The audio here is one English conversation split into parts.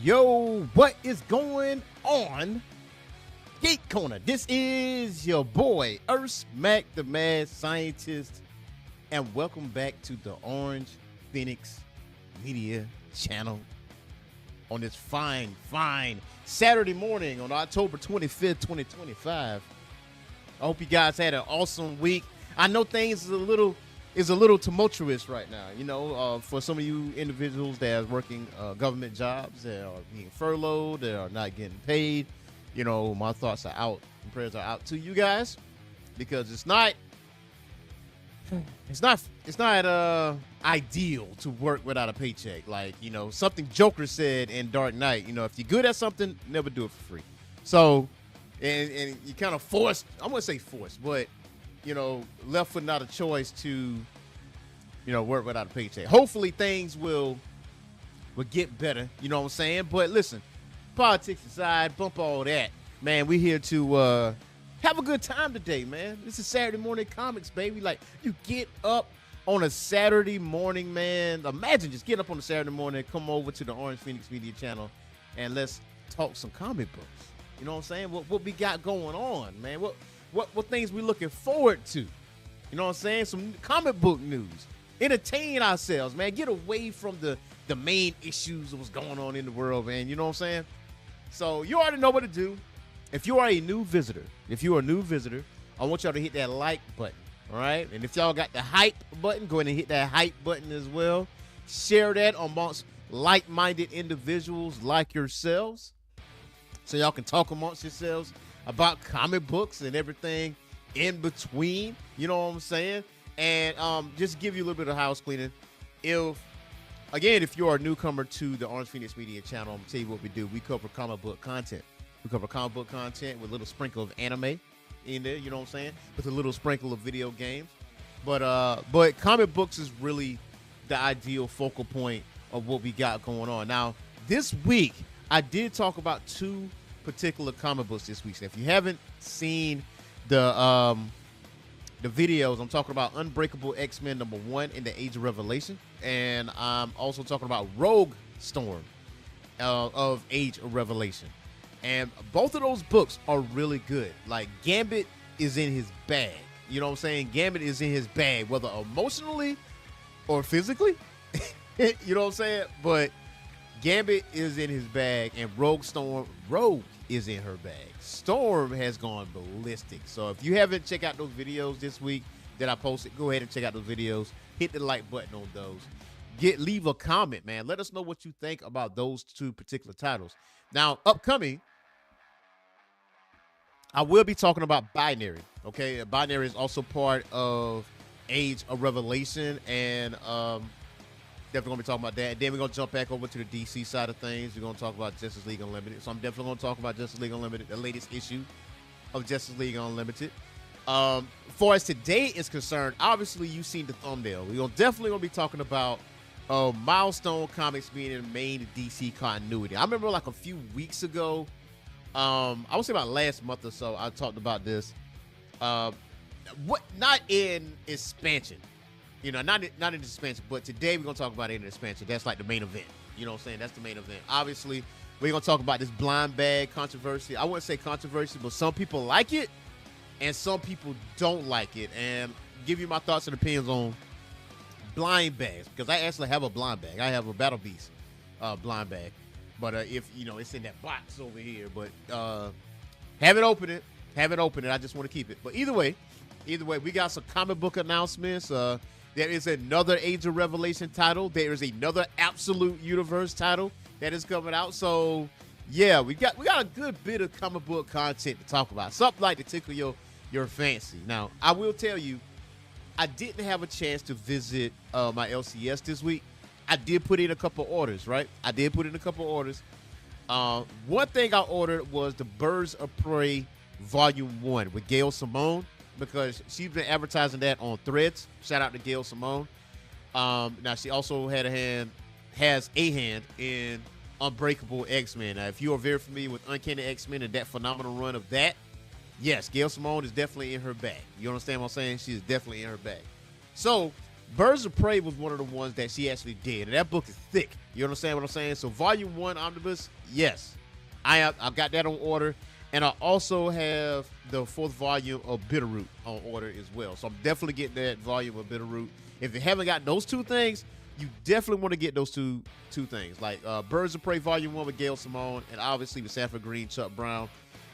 Yo, what is going on? Geek Corner. This is your boy, Earth Mac, the mad scientist, and welcome back to the Orange Phoenix Media Channel on this fine Saturday morning on October 25th, 2025. I hope you guys had an awesome week. I know things is a little tumultuous right now, for some of you individuals that are working government jobs, that are being furloughed, that are not getting paid. My thoughts are out and prayers are out to you guys, because it's not ideal to work without a paycheck. Like, something Joker said in Dark Knight, if you're good at something, never do it for free. So, and you kind of forced, I wouldn't say forced, but, left without a choice to, work without a paycheck. Hopefully things will get better, you know what I'm saying? But listen, politics aside, bump all that. Man, we're here to have a good time today, man. This is Saturday morning comics, baby. Like, you get up on a Saturday morning, man. Imagine just getting up on a Saturday morning, come over to the Orange Phoenix Media Channel, and let's talk some comic books. You know what I'm saying? What we got going on, man? What things we looking forward to? You know what I'm saying? Some comic book news. Entertain ourselves, man. Get away from the main issues of what's going on in the world, man. You know what I'm saying? So you already know what to do. If you are a new visitor, I want y'all to hit that like button, all right? And if y'all got the hype button, go ahead and hit that hype button as well. Share that amongst like-minded individuals like yourselves, so y'all can talk amongst yourselves about comic books and everything in between. You know what I'm saying? And just give you a little bit of house cleaning. If you are a newcomer to the Orange Phoenix Media Channel, I'm going to tell you what we do. We cover comic book content. We cover comic book content with a little sprinkle of anime in there, you know what I'm saying? With a little sprinkle of video games. But comic books is really the ideal focal point of what we got going on. Now, this week, I did talk about two particular comic books this week. So if you haven't seen the videos, I'm talking about Unbreakable X-Men #1 in the Age of Revelation, and I'm also talking about Rogue Storm of Age of Revelation. And both of those books are really good. Like, Gambit is in his bag. You know what I'm saying? Gambit is in his bag, whether emotionally or physically. You know what I'm saying? But Gambit is in his bag, and Rogue is in her bag. Storm has gone ballistic. So if you haven't checked out those videos this week that I posted, go ahead and check out those videos. Hit the like button on those. Leave a comment, man. Let us know what you think about those two particular titles. Now, upcoming, I will be talking about Binary. Okay, Binary is also part of Age of Revelation, and definitely gonna be talking about that. And then we're gonna jump back over to the DC side of things. We're gonna talk about Justice League Unlimited. So I'm definitely gonna talk about Justice League Unlimited, the latest issue of Justice League Unlimited. Far as today is concerned, obviously you've seen the thumbnail. We're definitely gonna be talking about Milestone Comics being in the main DC continuity. I remember like a few weeks ago, I would say about last month or so, I talked about this. Not in expansion. Not in expansion, but today we're going to talk about it in expansion. That's like the main event. You know what I'm saying? That's the main event. Obviously, we're going to talk about this blind bag controversy. I wouldn't say controversy, but some people like it, and some people don't like it. And give you my thoughts and opinions on blind bags, because I actually have a blind bag. I have a Battle Beast blind bag. But if, it's in that box over here. But haven't opened it. I just want to keep it. But either way, we got some comic book announcements. There is another Age of Revelation title. There is another Absolute Universe title that is coming out. So, yeah, we got a good bit of comic book content to talk about. Something like to tickle your fancy. Now, I will tell you, I didn't have a chance to visit my LCS this week. I did put in a couple orders, right? One thing I ordered was the Birds of Prey Volume 1 with Gail Simone, because she's been advertising that on Threads. Shout out to Gail Simone. Now, she also has a hand in Unbreakable X-Men. Now, if you are very familiar with Uncanny X-Men and that phenomenal run of that, yes, Gail Simone is definitely in her bag. You understand what I'm saying? She is definitely in her bag. So Birds of Prey was one of the ones that she actually did, and that book is thick. You understand what I'm saying? So Volume 1 Omnibus, yes. I've got that on order, and I also have the 4th volume of Bitterroot on order as well. So I'm definitely getting that volume of Bitterroot. If you haven't got those two things, you definitely want to get those two things. Like Birds of Prey Volume 1 with Gail Simone, and obviously with Sanford Green, Chuck Brown,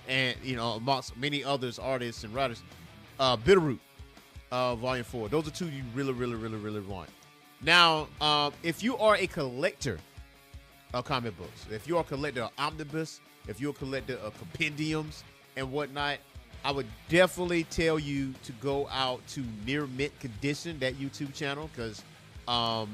and amongst many others, artists and writers. Bitterroot, Volume 4. Those are two you really, really, really, really want. Now, if you are a collector of comic books, if you're a collector of omnibus, if you're a collector of compendiums and whatnot, I would definitely tell you to go out to Near Mint Condition, that YouTube channel, because I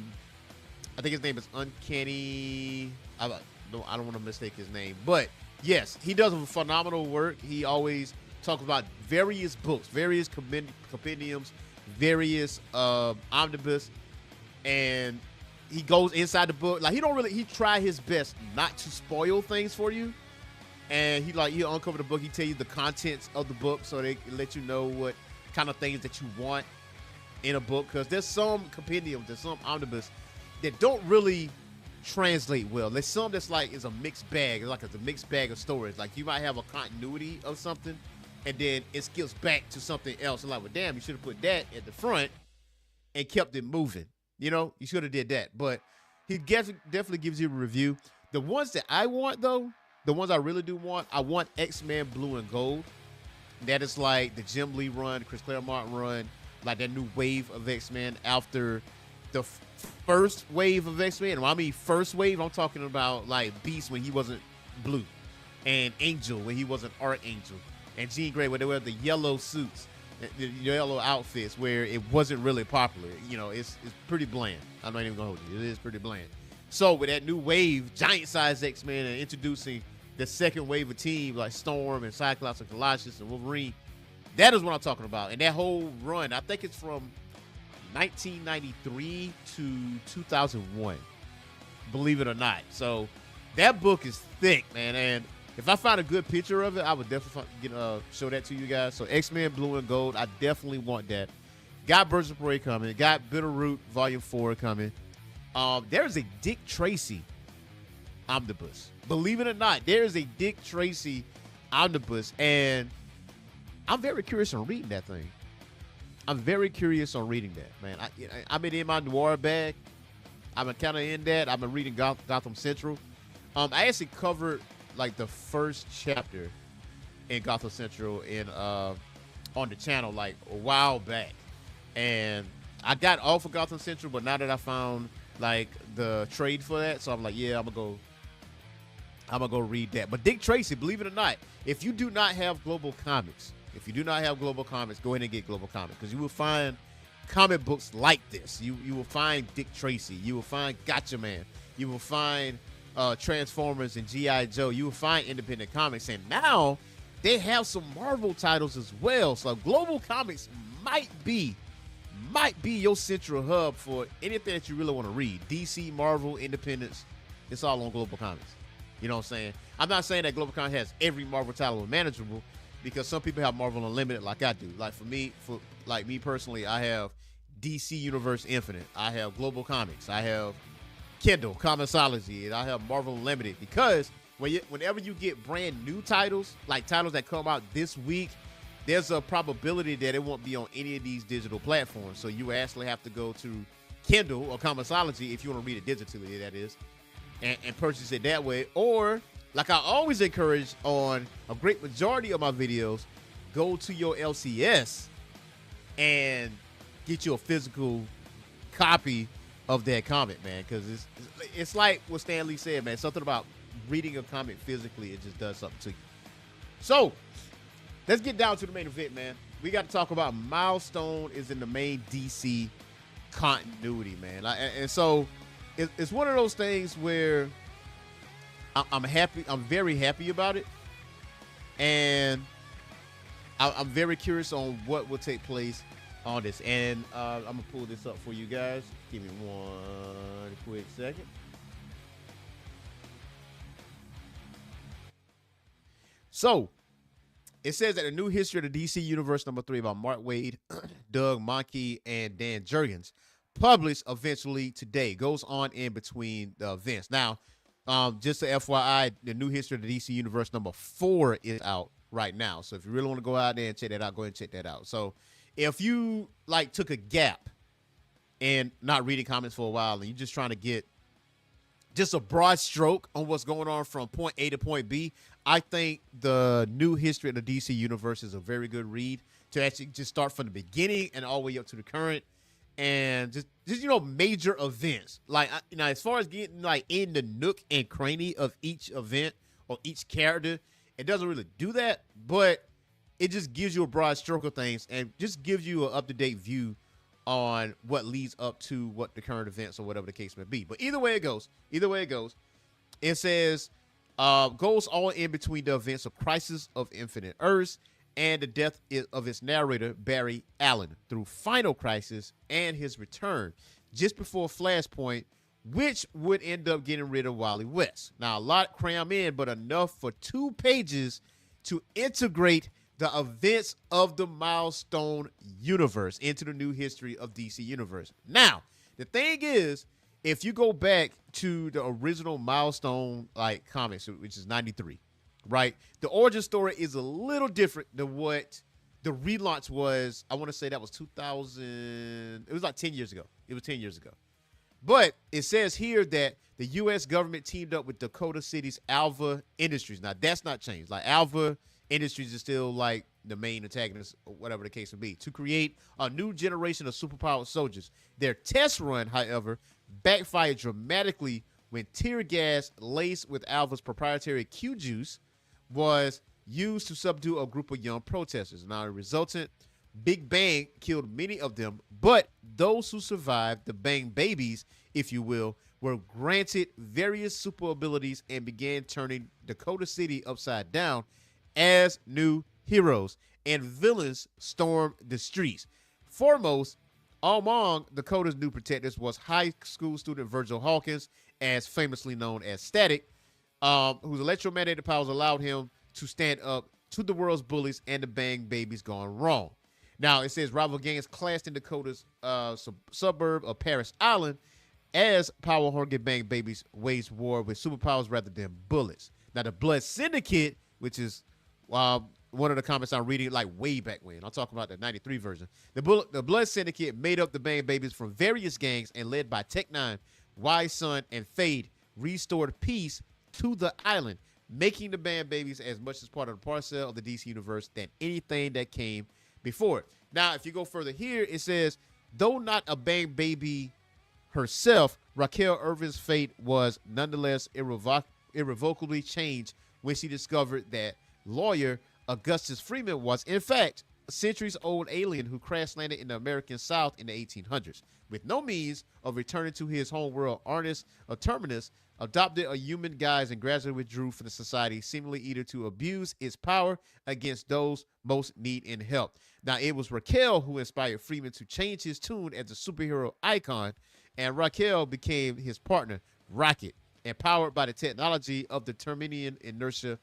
think his name is Uncanny. I don't want to mistake his name, but yes, he does phenomenal work. He always talks about various books, various compendiums, various omnibus, and he goes inside the book. Like he try his best not to spoil things for you. And he'll uncover the book. He tell you the contents of the book, so they let you know what kind of things that you want in a book. Because there's some compendiums, there's some omnibus that don't really translate well. There's some that's like is a mixed bag. It's a mixed bag of stories. Like you might have a continuity of something, and then it skips back to something else. And like, well, damn, you should have put that at the front and kept it moving. You should have did that. But he definitely gives you a review. The ones that I want, though, the ones I really do want, I want X-Men Blue and Gold. That is like the Jim Lee run, Chris Claremont run, like that new wave of X-Men after the first wave of X-Men. When I mean first wave, I'm talking about like Beast when he wasn't blue, and Angel when he wasn't Archangel, and Jean Grey when they wear the yellow suits, the yellow outfits where it wasn't really popular. It's pretty bland. I'm not even gonna hold you. It is pretty bland. So with that new wave, giant size X-Men, and introducing the second wave of team like Storm and Cyclops and Colossus and Wolverine, that is what I'm talking about. And that whole run, I think it's from 1993 to 2001, believe it or not. So that book is thick, man. And if I find a good picture of it, I would definitely show that to you guys. So X-Men Blue and Gold, I definitely want that. Got Birds of Prey coming. Got Bitterroot Volume 4 coming. There's a Dick Tracy omnibus. Believe it or not, there is a Dick Tracy omnibus, and I'm very curious on reading that thing. I'm very curious on reading that, man. I've been in my noir bag. I've been kind of in that. I've been reading Gotham Central. I actually covered like the first chapter in Gotham Central on the channel like a while back, and I got off of Gotham Central, but now that I found like the trade for that, so I'm like, yeah, I'm gonna go read that. But Dick Tracy, believe it or not, if you do not have Global Comics, go ahead and get Global Comics, because you will find comic books like this. You will find Dick Tracy, you will find Gotcha Man, you will find Transformers and G.I. Joe, you will find independent comics, and now they have some Marvel titles as well. So Global Comics might be your central hub for anything that you really want to read. DC, Marvel, Independence, it's all on Global Comics. You know what I'm saying? I'm not saying that Global Comics has every Marvel title manageable, because some people have Marvel Unlimited like I do. Like for me personally, I have DC Universe Infinite. I have Global Comics. I have Kindle, Comixology, and I have Marvel Unlimited, because whenever you get brand new titles, like titles that come out this week, there's a probability that it won't be on any of these digital platforms. So you actually have to go to Kindle or Comixology if you want to read it digitally, that is, and purchase it that way. Or, like I always encourage on a great majority of my videos, go to your LCS and get you a physical copy of that comic, man, because it's like what Stan Lee said, man. Something about reading a comic physically, it just does something to you. So let's get down to the main event, man. We got to talk about Milestone is in the main DC continuity, man. And so it's one of those things where I'm happy. I'm very happy about it, and I'm very curious on what will take place on this. And I'm gonna pull this up for you guys. Give me one quick second. So it says that the new history of the DC Universe #3 by Mark Waid, Doug Mahnke, and Dan Jurgens published eventually today. Goes on in between the events. Now, just a FYI, the New History of the DC Universe #4 is out right now. So if you really want to go out there and check that out, go ahead and check that out. So if you like took a gap and not reading comics for a while and you're just trying to get just a broad stroke on what's going on from point A to point B, I think the New History of the DC Universe is a very good read to actually just start from the beginning and all the way up to the current, and just major events. Like, as far as getting like in the nook and cranny of each event or each character, it doesn't really do that, but it just gives you a broad stroke of things and just gives you an up-to-date view on what leads up to what the current events or whatever the case may be. But either way it goes, it says goes all in between the events of Crisis of Infinite Earths and the death of its narrator, Barry Allen, through Final Crisis and his return just before Flashpoint, which would end up getting rid of Wally West. Now, a lot cram in, but enough for 2 pages to integrate the events of the Milestone universe into the New History of DC Universe. Now, the thing is, if you go back to the original Milestone like comics, which is 93, right? The origin story is a little different than what the relaunch was. I want to say that was 2000. It was like 10 years ago. It was 10 years ago. But it says here that the U.S. government teamed up with Dakota City's Alva Industries. Now, that's not changed. Like, Alva Industries is still like the main antagonist, or whatever the case may be, to create a new generation of superpowered soldiers. Their test run, however, backfired dramatically when tear gas laced with Alva's proprietary Q juice was used to subdue a group of young protesters. Now, the resultant Big Bang killed many of them, but those who survived, the Bang babies, if you will, were granted various super abilities and began turning Dakota City upside down as new heroes, and villains stormed the streets. Foremost among Dakota's new protectors was high school student Virgil Hawkins, as famously known as Static, whose electromagnetic powers allowed him to stand up to the world's bullies and the Bang babies gone wrong. Now, it says rival gangs clashed in Dakota's suburb of Paris Island as power-hungry Bang babies waged war with superpowers rather than bullets. Now, the Blood Syndicate, which is one of the comments I'm reading like way back when. I'm talking about the 93 version. The Blood Syndicate made up the Bang babies from various gangs and led by Tech-9, Wise Sun, and Fade restored peace to the island, making the Bang babies as much as part of the parcel of the DC universe than anything that came before it. Now, if you go further here, it says, though not a Bang baby herself, Raquel Irvin's fate was nonetheless irrevocably changed when she discovered that lawyer Augustus Freeman was, in fact, a centuries-old alien who crash-landed in the American South in the 1800s. With no means of returning to his homeworld, Arnis, a terminus, adopted a human guise and gradually withdrew from the society, seemingly eager to abuse its power against those most need in help. Now, it was Raquel who inspired Freeman to change his tune as a superhero icon, and Raquel became his partner, Rocket, empowered by the technology of the Terminian inertia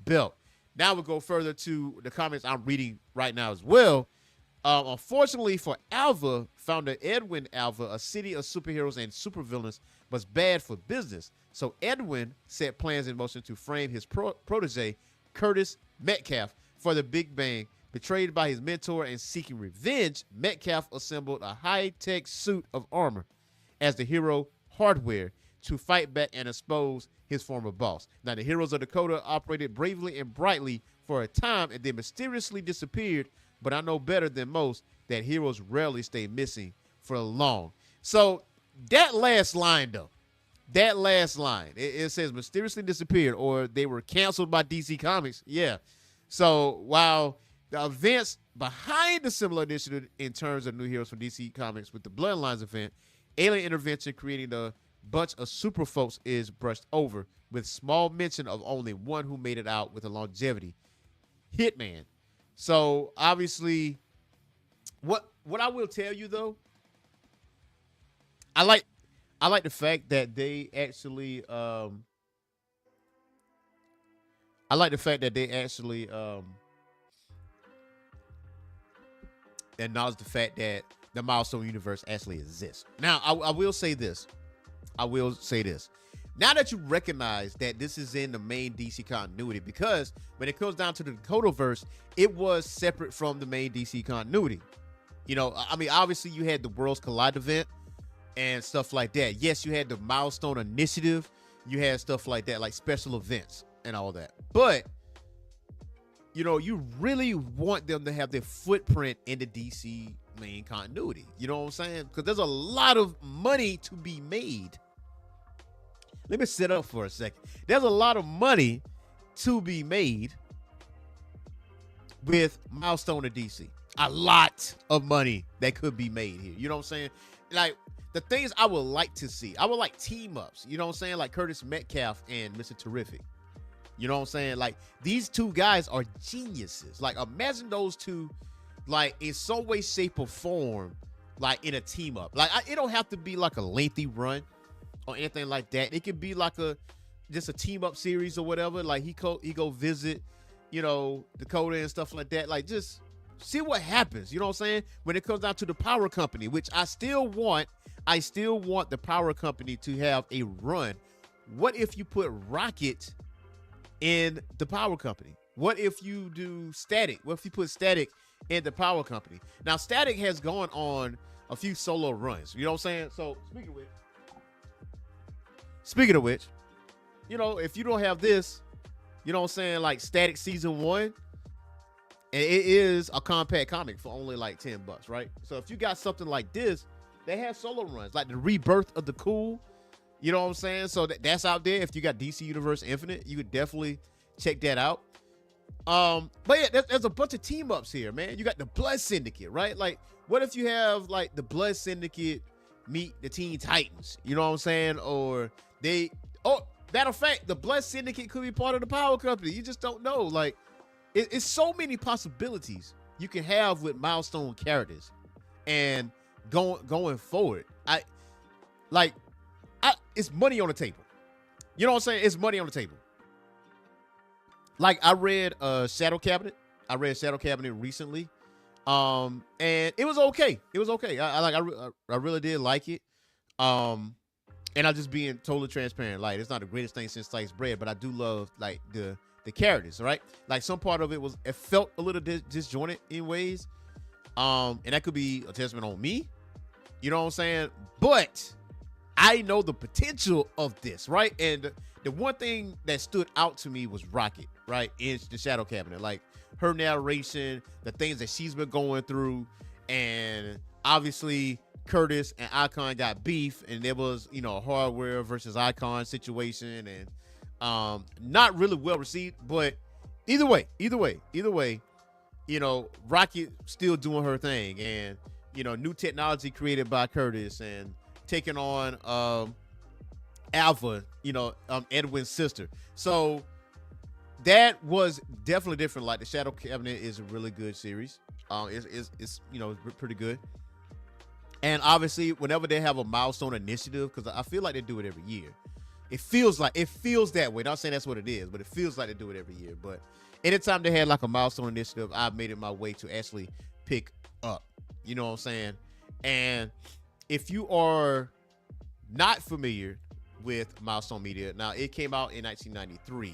belt. Now we'll go further to the comments I'm reading right now as well. Unfortunately for Alva, founder Edwin Alva, a city of superheroes and supervillains, was bad for business. So Edwin set plans in motion to frame his protege, Curtis Metcalf, for the Big Bang. Betrayed by his mentor and seeking revenge, Metcalf assembled a high-tech suit of armor as the hero Hardware to fight back and expose his former boss. Now, the heroes of Dakota operated bravely and brightly for a time and then mysteriously disappeared, but I know better than most that heroes rarely stay missing for long. So that last line, though, it says mysteriously disappeared or they were canceled by DC Comics. Yeah. So while the events behind the similar initiative in terms of new heroes from DC Comics with the Bloodlines event, alien intervention creating a bunch of super folks is brushed over, with small mention of only one who made it out with a longevity, Hitman. So obviously, what I will tell you though, I like the fact that they actually acknowledge the fact that the Milestone universe actually exists. Now, I will say this. I will say this. Now that you recognize that this is in the main DC continuity, because when it comes down to the Dakotaverse, it was separate from the main DC continuity. You know, I mean, obviously you had the Worlds Collide event and stuff like that. Yes, you had the Milestone Initiative. You had stuff like that, like special events and all that. But, you know, you really want them to have their footprint in the DC main continuity. You know what I'm saying? Because there's a lot of money to be made. Let me sit up for a second. There's a lot of money to be made with Milestone and DC. A lot of money that could be made here. You know what I'm saying? Like, the things I would like to see, I would like team ups. You know what I'm saying? Like Curtis Metcalf and Mr. Terrific. You know what I'm saying? Like, these two guys are geniuses. Like, imagine those two, like, in some way, shape, or form, like, in a team up. Like, it don't have to be like a lengthy run or anything like that. It could be like just a team up series or whatever. Like, he go visit, you know, Dakota and stuff like that. Like, just see what happens. You know what I'm saying? When it comes down to the power company, which I still want the power company to have a run. What if you put Rocket in the power company? What if you do Static? What if you put Static in the power company? Now, Static has gone on a few solo runs. You know what I'm saying? So, speaking of which, you know, if you don't have this, you know what I'm saying, like Static Season 1, and it is a compact comic for only like $10, right? So if you got something like this, they have solo runs, like the Rebirth of the Cool. You know what I'm saying? So that's out there. If you got DC Universe Infinite, you could definitely check that out. But yeah, there's a bunch of team ups here, man. You got the Blood Syndicate, right? Like, what if you have like the Blood Syndicate meet the Teen Titans? You know what I'm saying? Or matter of fact, the Blood Syndicate could be part of the power company. You just don't know. Like, it's so many possibilities you can have with Milestone characters, and going forward, it's money on the table. You know what I'm saying? It's money on the table. Like, I read Shadow Cabinet. I read Shadow Cabinet recently, and it was okay. It was okay. I really did like it. And I'm just being totally transparent. Like, it's not the greatest thing since sliced bread, but I do love like the characters, right? Like, some part of it felt a little disjointed in ways. And that could be a testament on me. You know what I'm saying? But I know the potential of this, right? And the one thing that stood out to me was Rocket, right? In the Shadow Cabinet. Like, her narration, the things that she's been going through, and obviously Curtis and Icon got beef, and there was, you know, a Hardware versus Icon situation, and not really well received. But either way, you know, Rocket still doing her thing, and, you know, new technology created by Curtis, and taking on Alpha, you know, Edwin's sister. So that was definitely different. Like, the Shadow Cabinet is a really good series. It's you know, pretty good. And obviously, whenever they have a Milestone initiative, because I feel like they do it every year. It feels that way. Not saying that's what it is, but it feels like they do it every year. But anytime they had like a Milestone initiative, I've made it my way to actually pick up. You know what I'm saying? And if you are not familiar with Milestone Media, now it came out in 1993,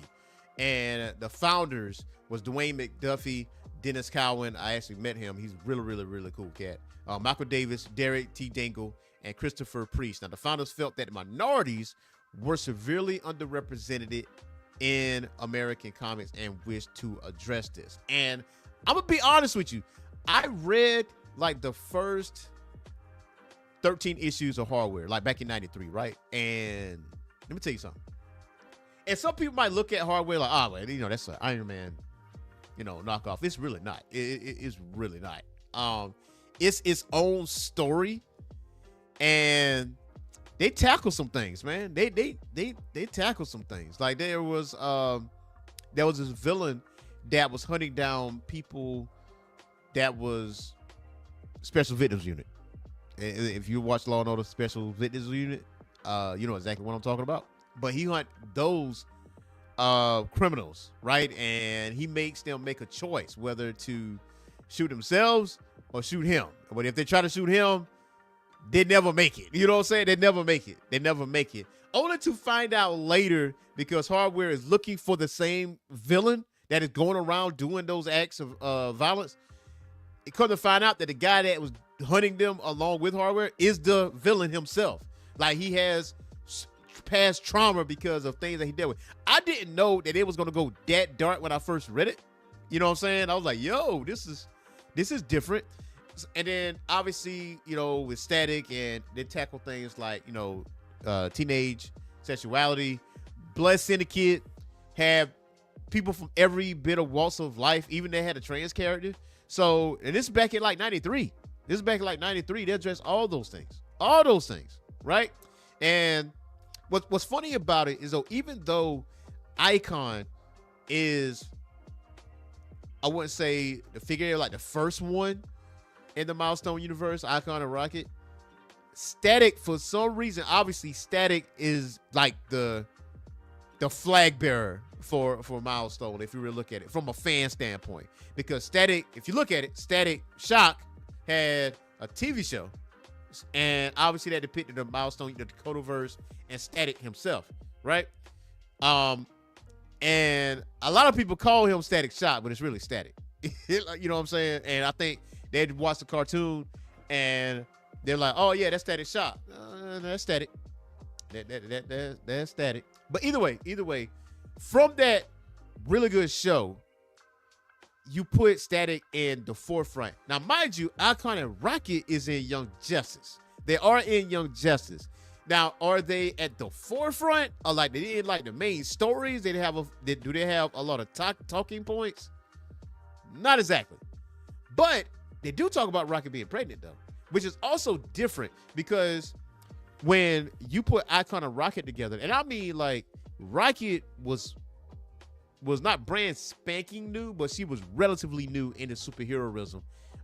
and the founders was Dwayne McDuffie, Dennis Cowan. I actually met him. He's really, really, really cool cat. Michael Davis, Derek T. Dangle, and Christopher Priest. Now, the founders felt that minorities were severely underrepresented in American comics and wished to address this. And I'm gonna be honest with you. I read like the first 13 issues of Hardware, like back in 93, right? And let me tell you something. And some people might look at Hardware like, oh, well, you know, that's an Iron Man, you know, knockoff. It's really not. It's really not. It's its own story, and they tackle some things, man. They tackle some things. Like, there was this villain that was hunting down people that was Special Victims Unit. If you watch Law and Order Special Victims Unit, you know exactly what I'm talking about. But he hunt those criminals, right? And he makes them make a choice whether to shoot themselves or shoot him. But if they try to shoot him, they never make it. You know what I'm saying? They never make it. They never make it. Only to find out later, because Hardware is looking for the same villain that is going around doing those acts of violence. It comes to find out that the guy that was hunting them along with Hardware is the villain himself. Like, he has past trauma because of things that he dealt with. I didn't know that it was going to go that dark when I first read it. You know what I'm saying? I was like, yo, this is different. And then obviously, you know, with Static, and they tackle things like, you know, teenage sexuality. Blood Syndicate had people from every bit of walks of life. Even they had a trans character. So, and this is back in like 93. This is back in like 93. They addressed all those things. All those things, right? And what's funny about it is, though, even though Icon is, I wouldn't say the figure like the first one in the Milestone universe, Icon and Rocket, Static, for some reason, obviously Static is like the flag bearer for Milestone, if you really look at it from a fan standpoint. Because Static, if you look at it, Static Shock had a TV show, and obviously that depicted the Milestone, the Dakotaverse, and Static himself, right? And a lot of people call him Static Shock, but it's really Static. You know what I'm saying? And I think they watched the cartoon and they're like, oh yeah, that's Static Shock. That's Static. That's Static. But either way, from that really good show, you put Static in the forefront. Now, mind you, Icon and Rocket is in Young Justice. They are in Young Justice. Now, are they at the forefront, or like they in like the main stories? Do they have a lot of talking points? Not exactly. But they do talk about Rocket being pregnant, though, which is also different, because when you put Icon and Rocket together, and I mean, like, Rocket was not brand spanking new, but she was relatively new into superheroism,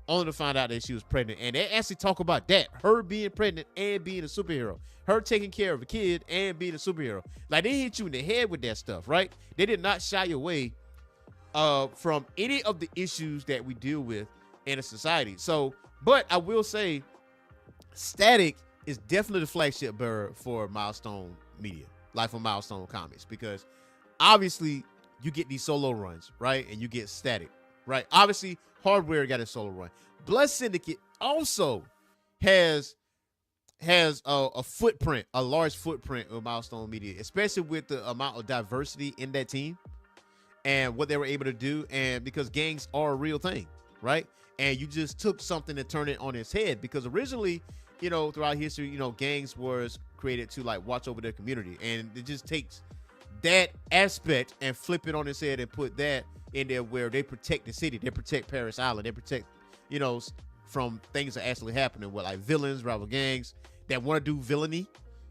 only to find out that she was pregnant. And they actually talk about that, her being pregnant and being a superhero, her taking care of a kid and being a superhero. Like, they hit you in the head with that stuff, right? They did not shy away from any of the issues that we deal with in a society. So, but I will say, Static is definitely the flagship bearer for Milestone Media, like for Milestone Comics, because obviously you get these solo runs, right? And you get Static, right? Obviously, Hardware got a solo run. Blood Syndicate also has a footprint, a large footprint of Milestone Media, especially with the amount of diversity in that team and what they were able to do. And because gangs are a real thing, right? And you just took something and turned it on its head, because originally, you know, throughout history, you know, gangs was created to like watch over their community, and it just takes that aspect and flip it on its head and put that in there where they protect the city, they protect Paris Island, they protect, you know, from things that actually happening with like villains, rival gangs that want to do villainy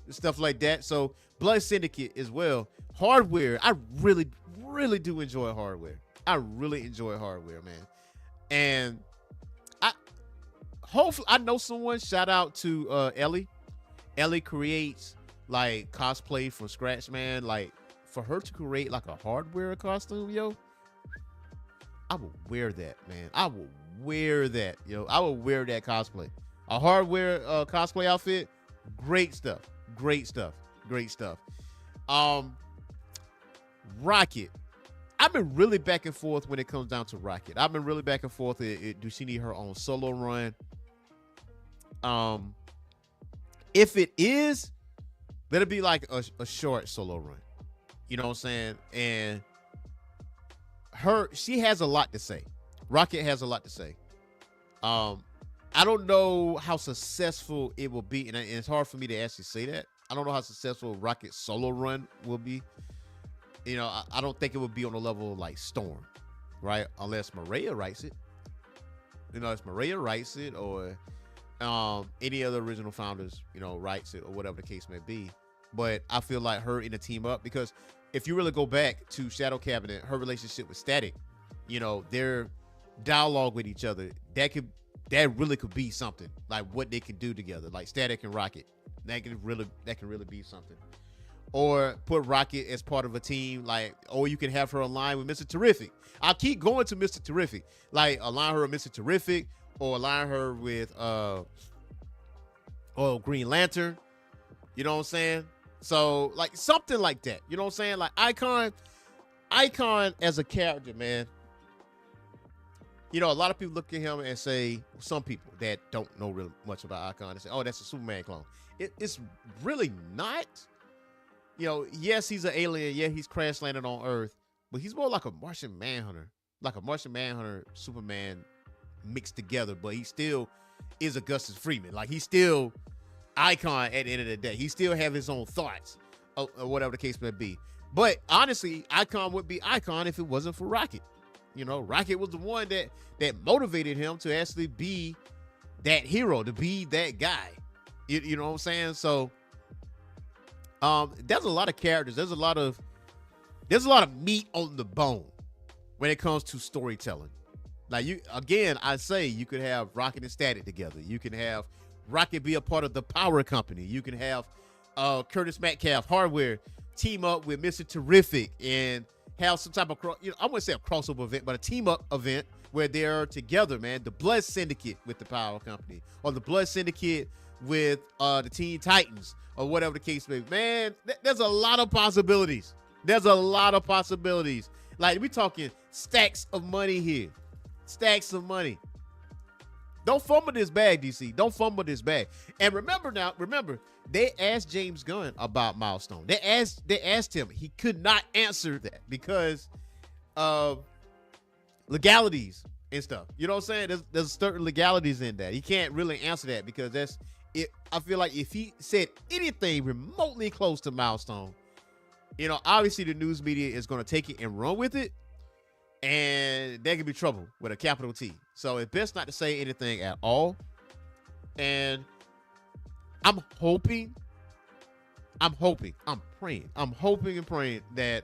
and stuff like that. So Blood Syndicate as well. Hardware, I really do enjoy Hardware. I really enjoy Hardware, man. And hopefully I know someone, shout out to Ellie. Ellie creates like cosplay from scratch, man. Like, for her to create like a Hardware costume, yo, I will wear that, man. I will wear that, yo. I will wear that cosplay. A Hardware cosplay outfit, great stuff. Great stuff. Great stuff. Rocket. I've been really back and forth when it comes down to Rocket. I've been really back and forth. Do she need her own solo run? If it is, let it be like a short solo run. You know what I'm saying? And she has a lot to say. Rocket has a lot to say. I don't know how successful it will be, and it's hard for me to actually say that. I don't know how successful Rocket's solo run will be. You know, I don't think it would be on the level of like Storm, right? Unless Maria writes it. You know, if Maria writes it, or any other original founders, you know, writes it, or whatever the case may be. But I feel like her in a team up, because if you really go back to Shadow Cabinet, her relationship with Static, you know, their dialogue with each other, that really could be something, like what they could do together, like Static and Rocket. That can really be something. Or put Rocket as part of a team, like, or you can have her align with Mr. Terrific. I'll keep going to Mr. Terrific, like align her with Mr. Terrific, or align her with or Green Lantern. You know what I'm saying? So like something like that. You know what I'm saying? Like Icon as a character, man. You know, a lot of people look at him and say, some people that don't know really much about Icon, and say, oh, that's a Superman clone. It's really not. You know, yes, he's an alien. Yeah, he's crash landed on Earth, but he's more like a Martian Manhunter, Superman mixed together. But he still is Augustus Freeman. Like he's still Icon at the end of the day. He still have his own thoughts, or whatever the case may be. But honestly, Icon would be Icon if it wasn't for Rocket. You know, Rocket was the one that motivated him to actually be that hero, to be that guy. You know what I'm saying? So there's a lot of characters. There's a lot of meat on the bone when it comes to storytelling. Like I say you could have Rocket and Static together. You can have Rocket be a part of the Power Company. You can have Curtis Metcalf Hardware team up with Mr. Terrific and have some type of, I wouldn't say a crossover event, but a team up event where they're together, man. The Blood Syndicate with the Power Company, or the Blood Syndicate with the Teen Titans, or whatever the case may be. Man, there's a lot of possibilities. Like we talking stacks of money here. Stacks of money. Don't fumble this bag, DC. Don't fumble this bag. And remember, they asked James Gunn about Milestone. They asked him. He could not answer that because of legalities and stuff. You know what I'm saying? There's certain legalities in that. He can't really answer that because that's it. I feel like if he said anything remotely close to Milestone, you know, obviously the news media is going to take it and run with it. And there could be trouble with a capital T. So it's best not to say anything at all. And I'm hoping, I'm praying and praying that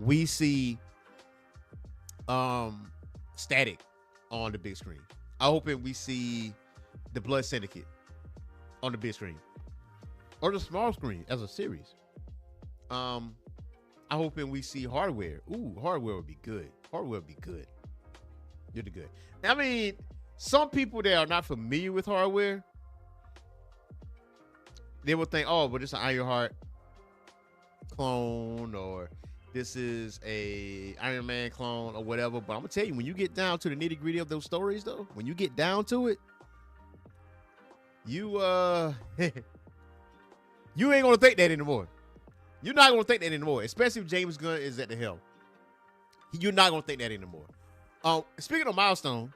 we see Static on the big screen. I'm hoping we see the Blood Syndicate on the big screen or the small screen as a series. I'm hoping we see Hardware. Ooh, Hardware would be good. Really good. I mean, some people that are not familiar with Hardware, they will think, oh, but it's an Ironheart clone, or this is a Iron Man clone, or whatever. But I'm gonna tell you, when you get down to the nitty gritty of those stories, though, when you get down to it, you you ain't gonna think that anymore. You're not gonna think that anymore, especially if James Gunn is at the helm. You're not gonna think that anymore. Speaking of Milestone,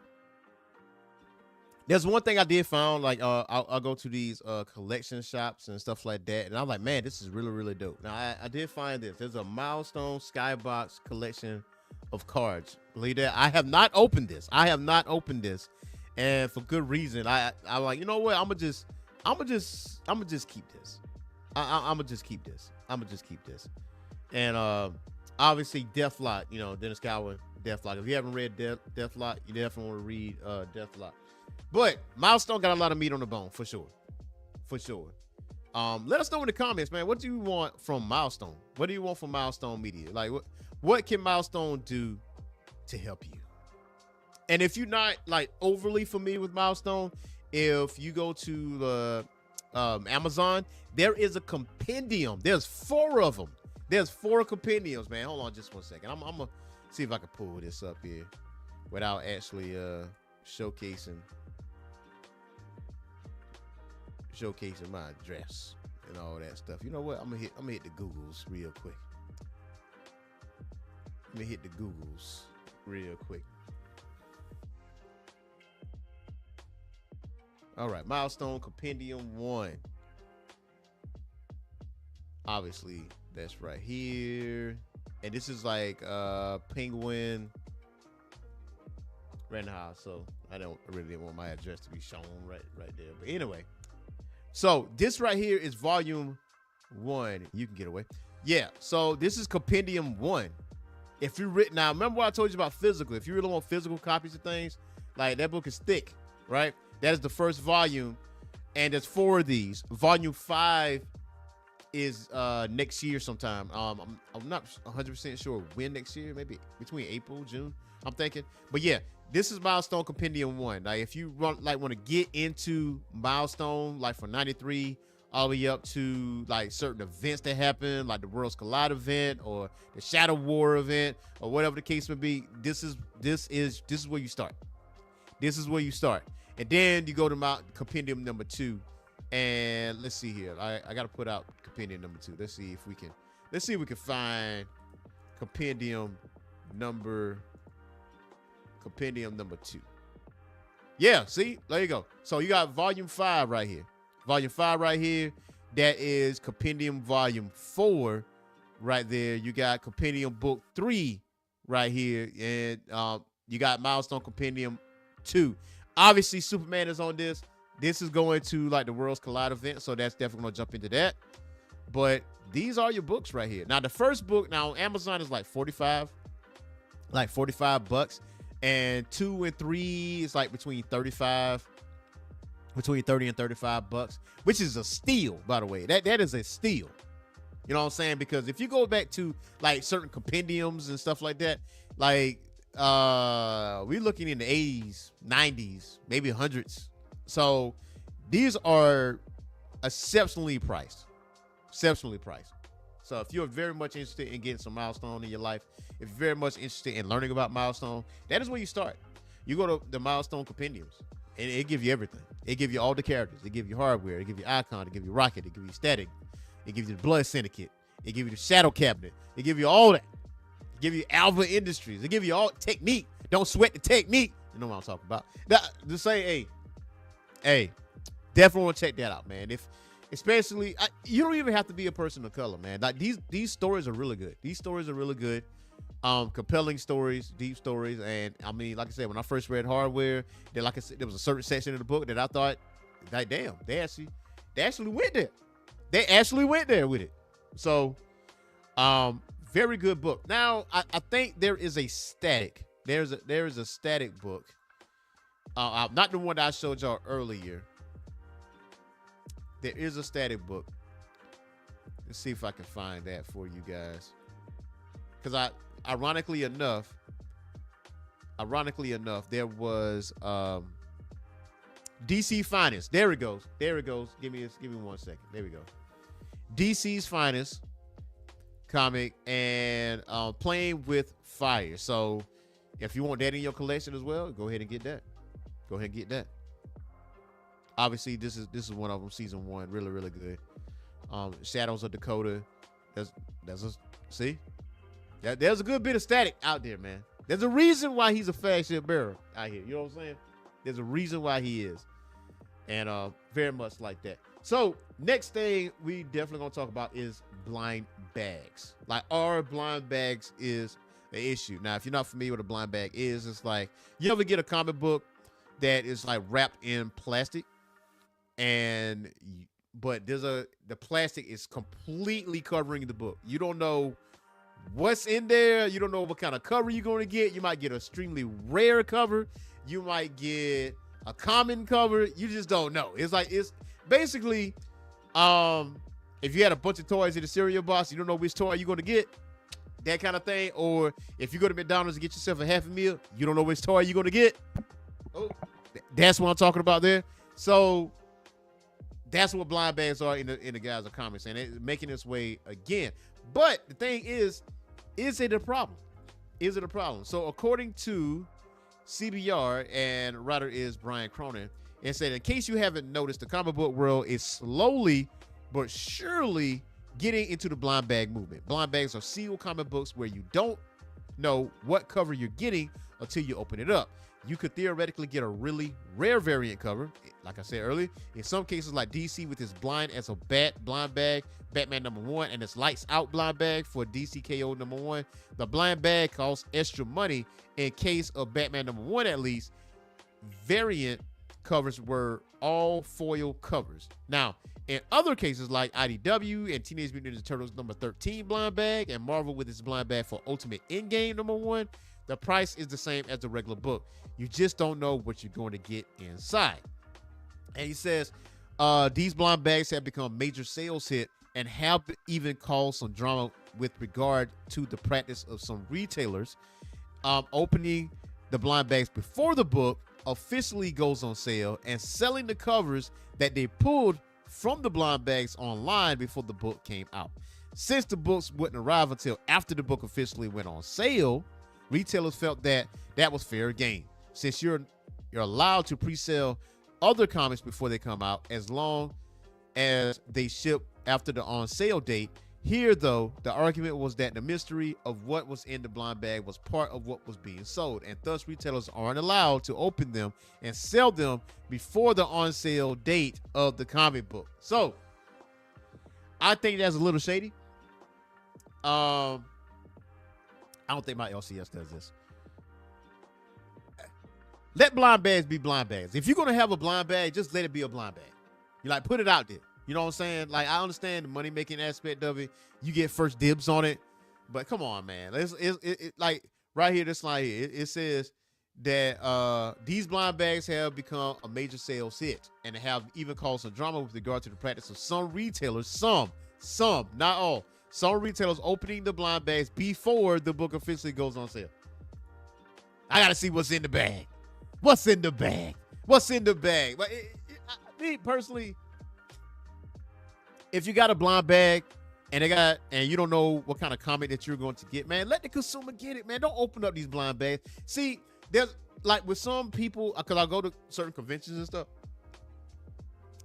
there's one thing I did find. Like, I'll go to these collection shops and stuff like that, and I'm like, man, this is really, really dope. Now, I did find this. There's a Milestone Skybox collection of cards. Believe that? I have not opened this. And for good reason. I'm like, you know what? I'm gonna just keep this. I'm gonna just keep this. And obviously, Deathlock. You know, Dennis Cowan, Deathlock. If you haven't read Deathlock, you definitely want to read Deathlock. But Milestone got a lot of meat on the bone, for sure. Let us know in the comments, man. What do you want from Milestone? What do you want from Milestone Media? Like, what can Milestone do to help you? And if you're not like overly familiar with Milestone, if you go to the Amazon, there is a compendium. There's 4 of them. There's 4 compendiums, man. Hold on just one second. I'm gonna see if I can pull this up here without actually showcasing my address and all that stuff. You know what? I'm gonna hit the Googles real quick. All right, Milestone Compendium 1. Obviously, that's right here. And this is like Penguin Rent House. So I really didn't want my address to be shown right there. But anyway, so this right here is volume 1. You can get away. Yeah, so this is Compendium 1. If you now remember what I told you about physical. If you really want physical copies of things, like that book is thick, right? That is the first volume, and there's 4 of these. Volume 5 is next year sometime. I'm not 100% sure when next year, maybe between April, June, I'm thinking. But yeah, This is Milestone Compendium 1. Like, if you want to get into Milestone, like from 93 all the way up to like certain events that happen, like the Worlds Collide event or the Shadow War event or whatever the case may be, this is where you start. This is where you start. And then you go to Compendium number 2. And let's see here. I got to put out Compendium number 2. Let's see if we can find Compendium number 2. Yeah, see? There you go. So you got Volume 5 right here. Volume 5 right here. That is Compendium Volume 4 right there. You got Compendium Book 3 right here. And you got Milestone Compendium 2. Obviously, Superman is on this. This is going to like the Worlds Collide event, so that's definitely going to jump into that. But these are your books right here. Now, the first book, now on Amazon is like 45 bucks. And 2 and 3 is like between 30 and 35 bucks, which is a steal, by the way. That is a steal. You know what I'm saying? Because if you go back to like certain compendiums and stuff like that, like we're looking in the 80s, 90s, maybe 100s. So these are exceptionally priced. So if you're very much interested in getting some Milestone in your life, if you're very much interested in learning about Milestone, that is where you start. You go to the Milestone Compendiums, and it gives you everything. It gives you all the characters. It gives you hardware. It gives you Icon. It gives you Rocket. It gives you Static. It gives you the Blood Syndicate. It gives you the Shadow Cabinet. It gives you all that. It gives you Alpha Industries. It gives you all technique. Don't sweat the technique. You know what I'm talking about. Just say, hey, definitely want to check that out, man. Especially, you don't even have to be a person of color, man. Like these stories are really good. These stories are really good. Compelling stories, deep stories, and I mean, like I said, when I first read Hardware, there was a certain section of the book that I thought, like, damn, they actually went there. They actually went there with it. So, very good book. Now, I think there is a static. There is a static book. Not the one that I showed y'all earlier. There is a static book. Let's see if I can find that for you guys. Because ironically enough, there was DC Finest. There it goes. Give me 1 second. There we go. DC's Finest comic and Playing with Fire. So if you want that in your collection as well, go ahead and get that. Obviously, this is one of them. Season 1, really, really good. Shadows of Dakota. There's a good bit of static out there, man. There's a reason why he's a flagship bearer out here. You know what I'm saying? There's a reason why he is, and very much like that. So next thing we definitely gonna talk about is blind bags. Like, our blind bags is an issue. Now, if you're not familiar with what a blind bag is, it's like you ever get a comic book that is like wrapped in plastic, but the plastic is completely covering the book. You don't know what's in there. You don't know what kind of cover you're going to get. You might get an extremely rare cover. You might get a common cover. You just don't know. It's basically, if you had a bunch of toys in the cereal box, you don't know which toy you're going to get, that kind of thing. Or if you go to McDonald's and get yourself a Happy Meal, you don't know which toy you're going to get. Oh, that's what I'm talking about there. So that's what blind bags are in the guys of comics, and it's making its way again. But the thing is it a problem? Is it a problem? So according to CBR, and writer is Brian Cronin, and said, in case you haven't noticed, the comic book world is slowly but surely getting into the blind bag movement. Blind bags are sealed comic books where you don't know what cover you're getting until you open it up. You could theoretically get a really rare variant cover, like I said earlier. In some cases, like DC with his blind as a bat blind bag, Batman #1, and its lights out blind bag for DCKO #1. The blind bag costs extra money in case of Batman #1 at least. Variant covers were all foil covers. Now, in other cases like IDW and Teenage Mutant Ninja Turtles #13 blind bag, and Marvel with its blind bag for Ultimate Endgame #1, the price is the same as the regular book. You just don't know what you're going to get inside. And he says, these blind bags have become major sales hit and have even caused some drama with regard to the practice of some retailers opening the blind bags before the book officially goes on sale and selling the covers that they pulled from the blind bags online before the book came out. Since the books wouldn't arrive until after the book officially went on sale, retailers felt that that was fair game. Since you're allowed to pre-sell other comics before they come out as long as they ship after the on sale date. Here, though, the argument was that the mystery of what was in the blind bag was part of what was being sold, and thus retailers aren't allowed to open them and sell them before the on sale date of the comic book. So I think that's a little shady. I don't think my LCS does this. Let blind bags be blind bags. If you're going to have a blind bag, just let it be a blind bag. You like, put it out there. You know what I'm saying? Like, I understand the money making aspect of it. You get first dibs on it. But come on, man. It's like right here, this line here, it says that these blind bags have become a major sales hit and have even caused some drama with regard to the practice of some retailers, some, not all. Some retailers opening the blind bags before the book officially goes on sale. I got to see what's in the bag. What's in the bag? What's in the bag? But me personally, if you got a blind bag and you don't know what kind of comic that you're going to get, man, let the consumer get it, man. Don't open up these blind bags. See, there's like with some people, because I go to certain conventions and stuff,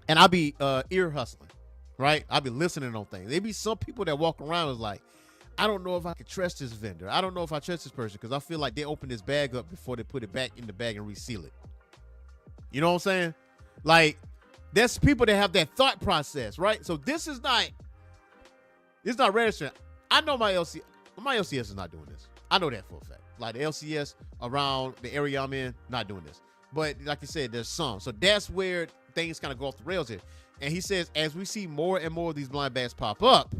and I'll be ear hustling, right? I'll be listening on things. There be some people that walk around is like, I don't know if I can trust this vendor. I don't know if I trust this person because I feel like they open this bag up before they put it back in the bag and reseal it. You know what I'm saying? Like, there's people that have that thought process, right? So it's not registering. I know my LCS is not doing this. I know that for a fact. Like the LCS around the area I'm in, not doing this. But like you said, there's some. So that's where things kind of go off the rails here. And he says, as we see more and more of these blind bags pop up,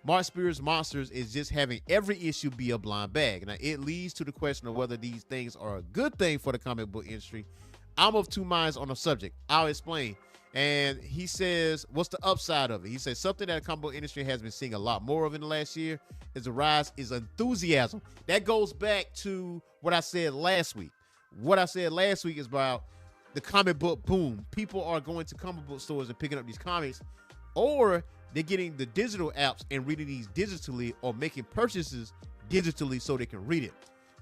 Mark Spears Monsters is just having every issue be a blind bag. Now, it leads to the question of whether these things are a good thing for the comic book industry. I'm of two minds on the subject. I'll explain. And he says, what's the upside of it? He says something that the comic book industry has been seeing a lot more of in the last year is the rise is enthusiasm. That goes back to what I said last week. What I said last week is about the comic book boom. People are going to comic book stores and picking up these comics, or they're getting the digital apps and reading these digitally or making purchases digitally so they can read it.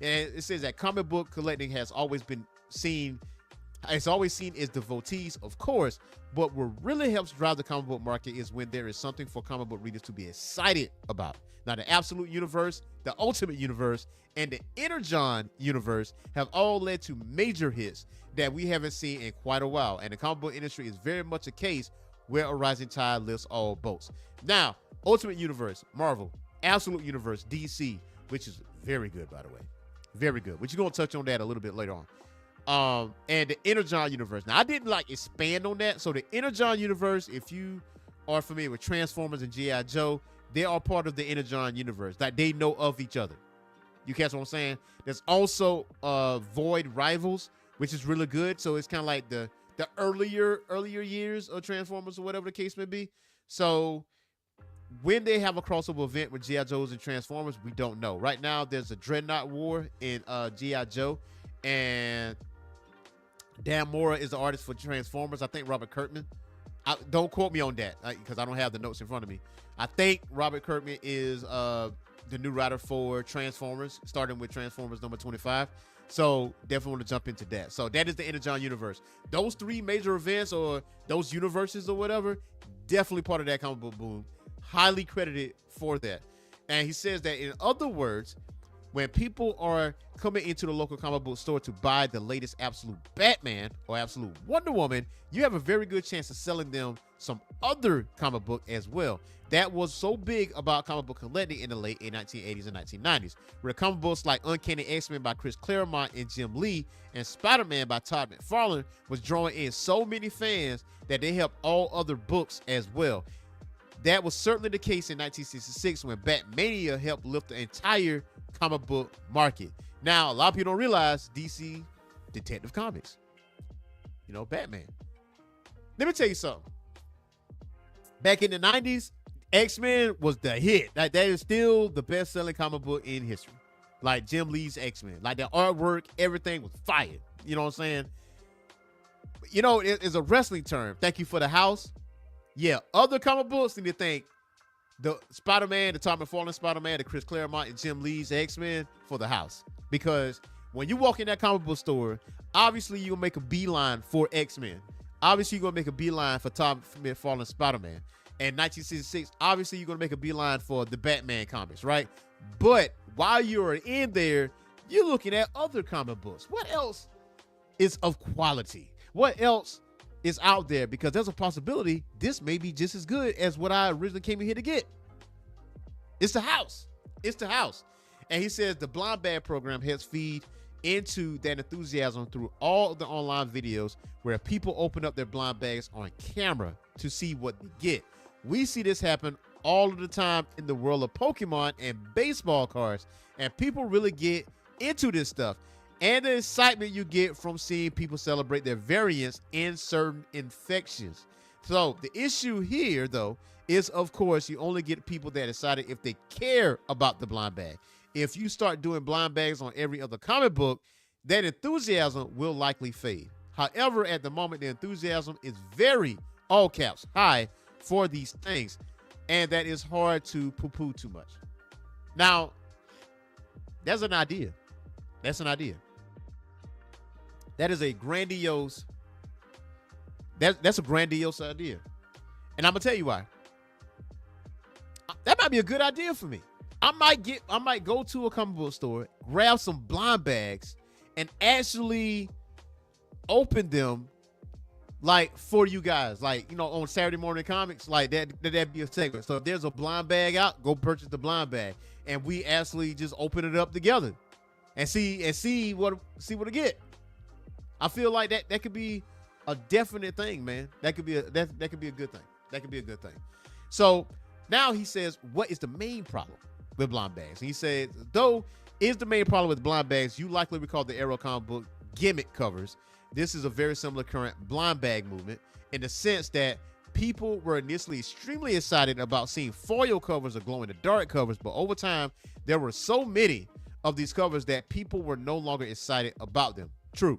And it says that comic book collecting has always been seen, it's always seen as devotees, of course, but what really helps drive the comic book market is when there is something for comic book readers to be excited about. Now, the Absolute Universe, the Ultimate Universe, and the Energon Universe have all led to major hits that we haven't seen in quite a while. And the comic book industry is very much a case where a rising tide lifts all boats. Now, Ultimate Universe, Marvel, Absolute Universe, DC, which is very good, by the way. Very good. Which you're going to touch on that a little bit later on. And the Energon Universe. Now, I didn't expand on that. So the Energon Universe, if you are familiar with Transformers and G.I. Joe, they are part of the Energon Universe. Like, they know of each other. You catch what I'm saying? There's also Void Rivals, which is really good. So it's kind of like the earlier years of Transformers or whatever the case may be. So when they have a crossover event with G.I. Joes and Transformers, we don't know. Right now, there's a Dreadnought War in G.I. Joe, and Dan Mora is the artist for Transformers. I think Robert Kirkman. Don't quote me on that because I don't have the notes in front of me. I think Robert Kirkman is the new writer for Transformers, starting with Transformers number 25. So definitely want to jump into that. So that is the Energon Universe. Those three major events or those universes or whatever, definitely part of that comic book boom. Highly credited for that. And he says that, in other words, when people are coming into the local comic book store to buy the latest Absolute Batman or Absolute Wonder Woman, you have a very good chance of selling them some other comic book as well. That was so big about comic book collecting in the late 1980s and 1990s, where comic books like Uncanny X-Men by Chris Claremont and Jim Lee and Spider-Man by Todd McFarlane was drawing in so many fans that they helped all other books as well. That was certainly the case in 1966 when Batmania helped lift the entire comic book market. Now, a lot of people don't realize DC Detective Comics. You know, Batman. Let me tell you something. Back in the 90s, X-Men was the hit. That is still the best-selling comic book in history. like Jim Lee's X-Men. Like the artwork, everything was fire. You know what I'm saying? You know, it's a wrestling term. Thank you for the house. Yeah, other comic books need to thank the Spider-Man, the Tom McFarlane Spider-Man, the Chris Claremont and Jim Lee's X-Men for the house. Because when you walk in that comic book store, obviously you're going to make a beeline for X-Men. Obviously you're going to make a beeline for Tom McFarlane Spider-Man. And 1966, obviously you're going to make a beeline for the Batman comics, right? But while you're in there, you're looking at other comic books. What else is of quality? What else is out there? Because there's a possibility this may be just as good as what I originally came in here to get. It's the house. It's the house. And he says the blind bag program helps feed into that enthusiasm through all of the online videos where people open up their blind bags on camera to see what they get. We see this happen all of the time in the world of Pokemon and baseball cards, and people really get into this stuff. And the excitement you get from seeing people celebrate their variants in certain infections. So the issue here, though, is, of course, you only get people that decided if they care about the blind bag. If you start doing blind bags on every other comic book, that enthusiasm will likely fade. However, at the moment, the enthusiasm is very, all caps, high for these things. And that is hard to poo-poo too much. Now, that's an idea. That's an idea. That is a grandiose, that's a grandiose idea. And I'm gonna tell you why. That might be a good idea for me. I might go to a comic book store, grab some blind bags, and actually open them like for you guys. Like, you know, on Saturday morning comics, like that'd be a segment. So if there's a blind bag out, go purchase the blind bag. And we actually just open it up together and see what we get. I feel like that could be a definite thing, man. That could be a good thing. That could be a good thing. So now he says, what is the main problem with blind bags? And he said, though is the main problem with blind bags, you likely recall the Arrow comic book gimmick covers. This is a very similar current blind bag movement in the sense that people were initially extremely excited about seeing foil covers or glow-in-the-dark covers, but over time, there were so many of these covers that people were no longer excited about them. True.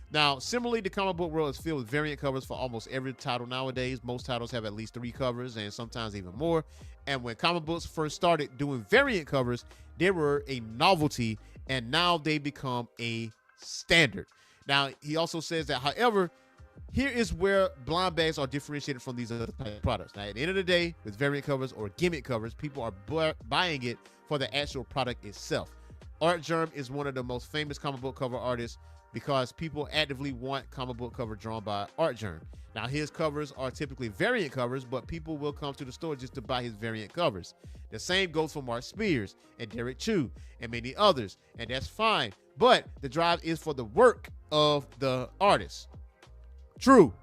Now, similarly, the comic book world is filled with variant covers for almost every title nowadays. Most titles have at least 3 covers and sometimes even more. And when comic books first started doing variant covers, they were a novelty, and now they become a standard. Now, he also says that, however, here is where blind bags are differentiated from these other type of products. Now, at the end of the day, with variant covers or gimmick covers, people are buying it for the actual product itself. Art Germ is one of the most famous comic book cover artists because people actively want comic book cover drawn by Art Germ. Now, his covers are typically variant covers, but people will come to the store just to buy his variant covers. The same goes for Mark Spears and Derek Chu and many others, and that's fine. But the drive is for the work of the artist. True.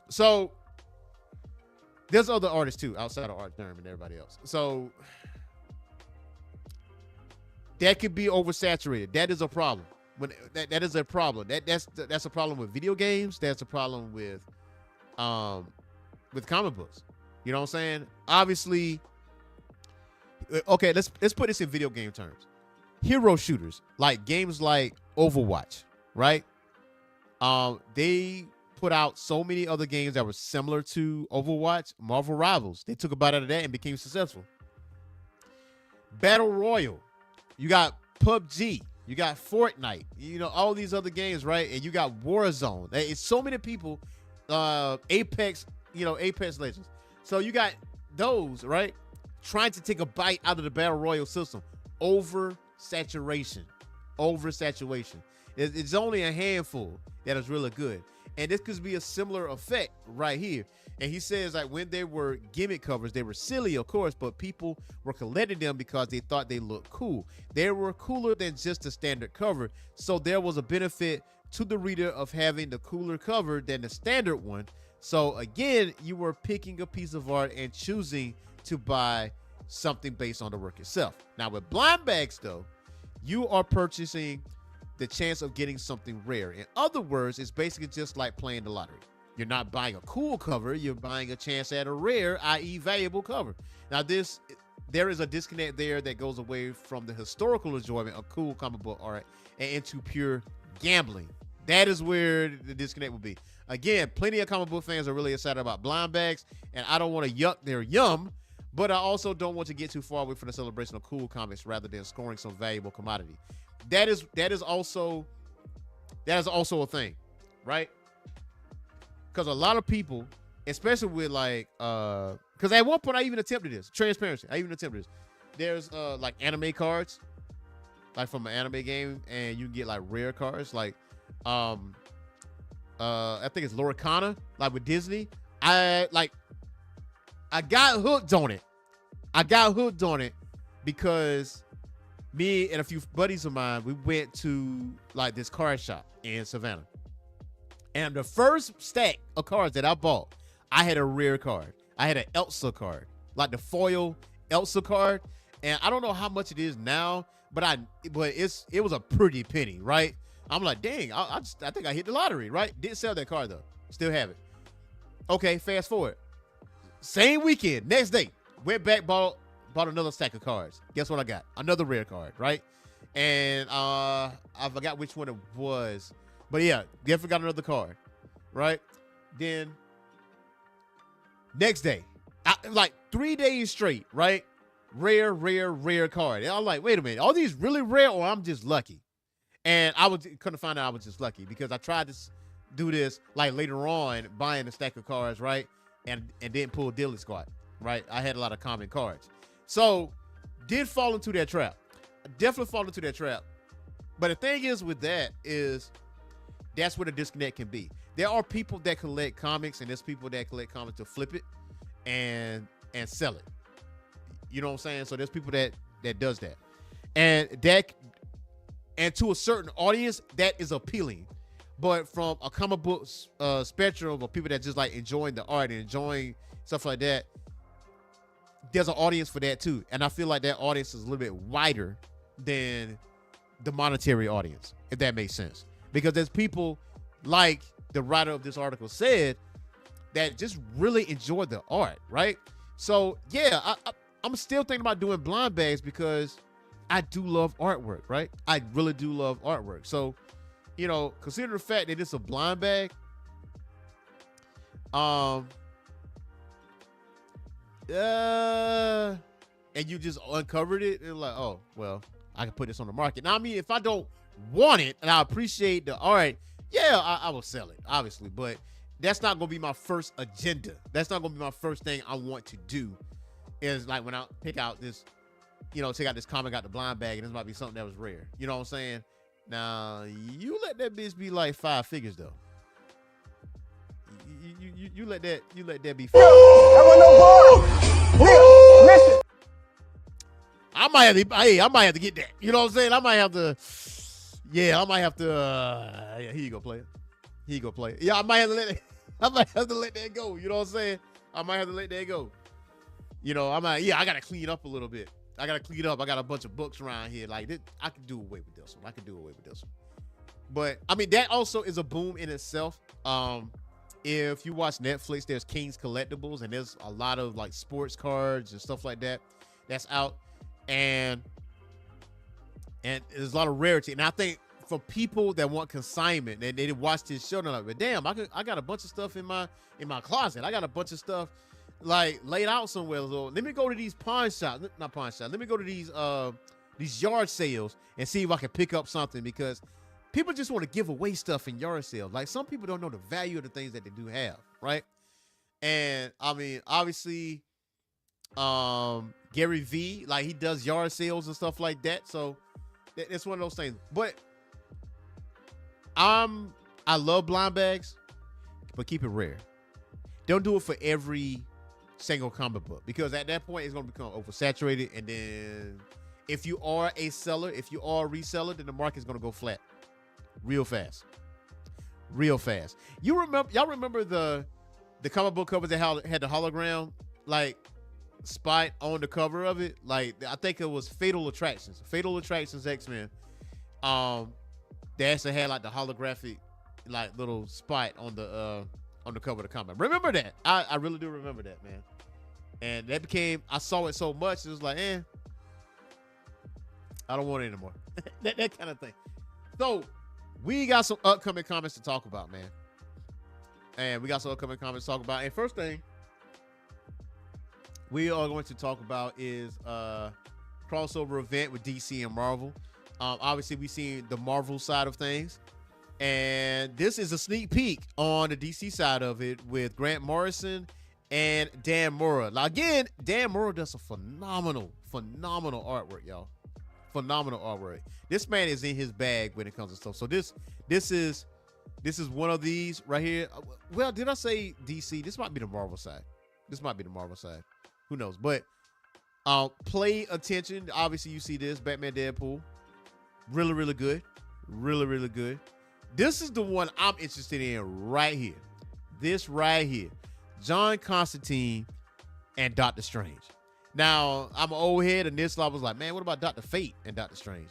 So there's other artists too outside of Art Germ and everybody else. So that could be oversaturated. That is a problem. That is a problem. That's a problem with video games. That's a problem with comic books. You know what I'm saying? Obviously, okay, let's put this in video game terms. Hero shooters, like games like Overwatch, right? They put out so many other games that were similar to Overwatch. Marvel Rivals, they took a bite out of that and became successful. Battle Royale, you got PUBG, you got Fortnite, you know, all these other games, right? And you got Warzone. It's so many people, Apex, you know, Apex Legends. So you got those, right? Trying to take a bite out of the Battle Royale system. Oversaturation. It's only a handful that is really good. And this could be a similar effect right here. And he says like when they were gimmick covers, they were silly, of course, but people were collecting them because they thought they looked cool. They were cooler than just a standard cover. So there was a benefit to the reader of having the cooler cover than the standard one. So again, you were picking a piece of art and choosing to buy something based on the work itself. Now with blind bags though, you are purchasing the chance of getting something rare. In other words, it's basically just like playing the lottery. You're not buying a cool cover, you're buying a chance at a rare, i.e. valuable cover. Now this there is a disconnect there that goes away from the historical enjoyment of cool comic book art and into pure gambling. That is where the disconnect will be. Again, plenty of comic book fans are really excited about blind bags, and I don't want to yuck their yum, but I also don't want to get too far away from the celebration of cool comics rather than scoring some valuable commodity. That is also a thing, right? Because a lot of people, especially with like, because at one point I even attempted this. Transparency, I even attempted this. There's like anime cards, like from an anime game, and you can get like rare cards, like I think it's Lorcana, like with Disney. I got hooked on it. Because me and a few buddies of mine, we went to like this card shop in Savannah. And the first stack of cards that I bought, I had a rare card. I had an Elsa card, like the foil Elsa card. And I don't know how much it is now, but it was a pretty penny, right? I'm like, dang, I think I hit the lottery, right? Didn't sell that card though. Still have it. Okay, fast forward. Same weekend, next day, went back, bought another stack of cards. Guess what I got? Another rare card, right? And I forgot which one it was. But yeah, definitely got another card, right? Then next day, like 3 days straight, right? Rare card. And I'm like, wait a minute, are these really rare or I'm just lucky? And couldn't find out I was just lucky because I tried to do this like later on, buying a stack of cards, right? And didn't pull Dilly Squad, right? I had a lot of common cards. So did fall into that trap. Definitely fall into that trap. But the thing is with that is that's where the disconnect can be. There are people that collect comics, and there's people that collect comics to flip it and sell it. You know what I'm saying? So there's people that does that. And to a certain audience, that is appealing. But from a comic book spectrum of people that just like enjoying the art and enjoying stuff like that, there's an audience for that too. And I feel like that audience is a little bit wider than the monetary audience, if that makes sense. Because there's people like the writer of this article said that just really enjoy the art, right? So yeah, I'm still thinking about doing blind bags because I do love artwork, right? I really do love artwork. So, you know, considering the fact that it's a blind bag, and you just uncovered it and like, oh, well, I can put this on the market. Now, I mean, if I don't want it and I appreciate the art, yeah, I will sell it, obviously. But that's not going to be my first agenda. That's not going to be my first thing I want to do is like when I pick out this, you know, take out this comic out the blind bag and this might be something that was rare. You know what I'm saying? Now, you let that bitch be like 5 figures, though. You let that be 5 figures. I might have to get that. You know what I'm saying? I might have to, here you go, player. Here you go, player. Yeah, I might have to let that go. You know what I'm saying? I might have to let that go. You know, I got to clean up a little bit. I got to clean up. I got a bunch of books around here. Like, this, I can do away with this one. But, I mean, that also is a boom in itself. If you watch Netflix, there's King's Collectibles, and there's a lot of, like, sports cards and stuff like that that's out. And there's a lot of rarity. And I think for people that want consignment, and they watch this show, they're like, but damn, I got a bunch of stuff in my closet. I got a bunch of stuff like laid out somewhere. So let me go to these let me go to these yard sales and see if I can pick up something, because people just want to give away stuff in yard sales. Like, some people don't know the value of the things that they do have, right? And I mean, obviously, Gary V, like, he does yard sales and stuff like that. So it's one of those things. But I love blind bags, but keep it rare. Don't do it for every single comic book, because at that point it's going to become oversaturated. And then if you are a seller, if you are a reseller, then the market's going to go flat real fast. Y'all remember the comic book covers that had the hologram like spot on the cover of it? Like, I think it was Fatal Attractions X-Men. They actually had like the holographic like little spot on the cover of the comic. Remember that? I really do remember that, man. And that became, I saw it so much, it was like, I don't want it anymore. that kind of thing. So we got some upcoming comments to talk about, man. And first thing we are going to talk about is crossover event with DC and Marvel. Obviously, we've seen the Marvel side of things. And this is a sneak peek on the DC side of it with Grant Morrison and Dan Mora. Now, again, Dan Mora does a phenomenal artwork, y'all. Phenomenal artwork. This man is in his bag when it comes to stuff. So this is one of these right here. Well, did I say DC? This might be the Marvel side. Who knows? But play attention. Obviously, you see this Batman Deadpool. Really, really good. Really good. This is the one I'm interested in right here. This right here. John Constantine and Doctor Strange. Now, I'm an old head, and this I was like, man, what about Dr. Fate and Doctor Strange?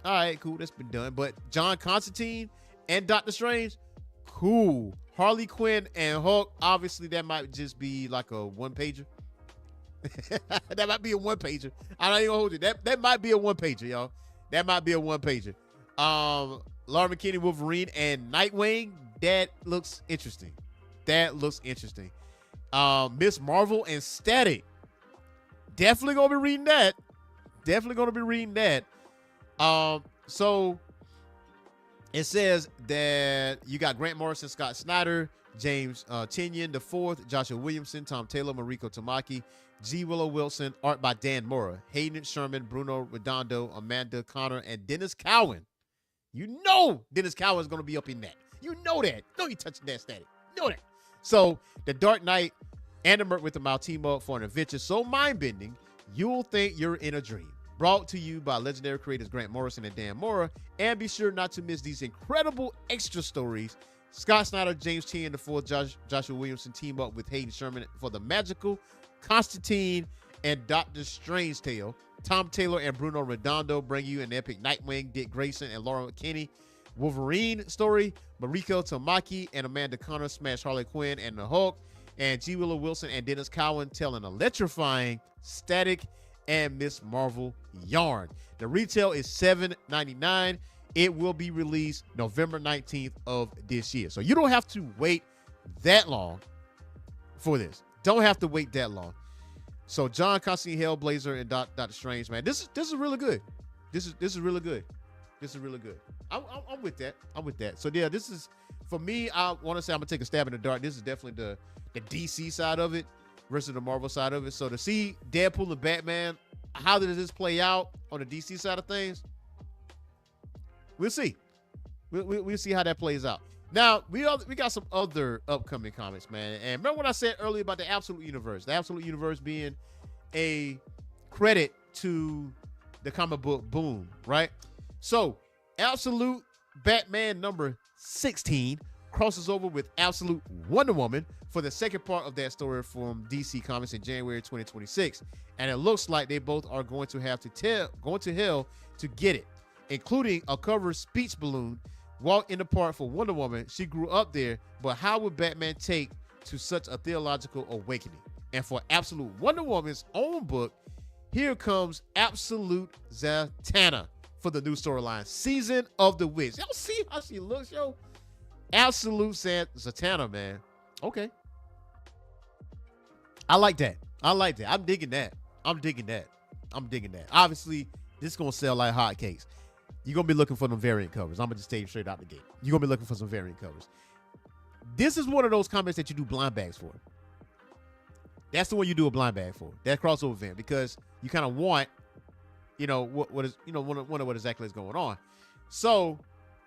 All right, cool. That's been done. But John Constantine and Doctor Strange, cool. Harley Quinn and Hulk, obviously that might just be like a one-pager. That might be a one-pager. I don't even hold you. That might be a one-pager, y'all. That might be a one-pager. Laura McKinney, Wolverine, and Nightwing. That looks interesting. Miss Marvel and Static. Definitely gonna be reading that. So it says that you got Grant Morrison, Scott Snyder, James Tynion the fourth, Joshua Williamson, Tom Taylor, Mariko Tamaki, G. Willow Wilson, art by Dan Mora, Hayden Sherman, Bruno Redondo, Amanda Connor, and Dennis Cowan. You know Dennis Cowan is going to be up in that. You know that. No, you touching that Static. You know that. So the Dark Knight and the Merc with the Mouth team up for an adventure so mind-bending, you'll think you're in a dream. Brought to you by legendary creators Grant Morrison and Dan Mora. And be sure not to miss these incredible extra stories. Scott Snyder, James Tynion the fourth, Joshua Williamson team up with Hayden Sherman for the magical Constantine and Doctor Strange tale. Tom Taylor and Bruno Redondo bring you an epic Nightwing, Dick Grayson, and Laura McKinney Wolverine story. Mariko Tamaki and Amanda Connor smash Harley Quinn and the Hulk. And G. Willow Wilson and Dennis Cowan tell an electrifying Static and Miss Marvel yarn. The retail is $7.99. It will be released November 19th of this year. So you don't have to wait that long for this. Don't have to wait that long. So John Constantine, Hellblazer, and Doctor Strange, man, this is really good. This is really good. I'm with that. So yeah, this is, for me, I want to say I'm gonna take a stab in the dark. This is definitely the DC side of it versus the Marvel side of it. So to see Deadpool and Batman, how does this play out on the DC side of things? We'll see. We'll see how that plays out. Now, we got some other upcoming comics, man. And remember what I said earlier about the Absolute Universe? The Absolute Universe being a credit to the comic book boom, right? So, Absolute Batman number 16 crosses over with Absolute Wonder Woman for the second part of that story from DC Comics in January 2026. And it looks like they both are going to have to going to hell to get it, including a cover speech balloon. Walk in the park for Wonder Woman. She grew up there, but how would Batman take to such a theological awakening? And for Absolute Wonder Woman's own book, here comes Absolute Zatanna for the new storyline, Season of the Witch. Y'all see how she looks, yo? Absolute Zatanna, man. Okay. I like that. I'm digging that. Obviously, this is going to sell like hotcakes. You're going to be looking for them variant covers. I'm going to just tell you straight out the gate. You're going to be looking for some variant covers. This is one of those comics that you do blind bags for. That's the one you do a blind bag for. That crossover event, because you kind of want, what is, wonder what exactly is going on. So,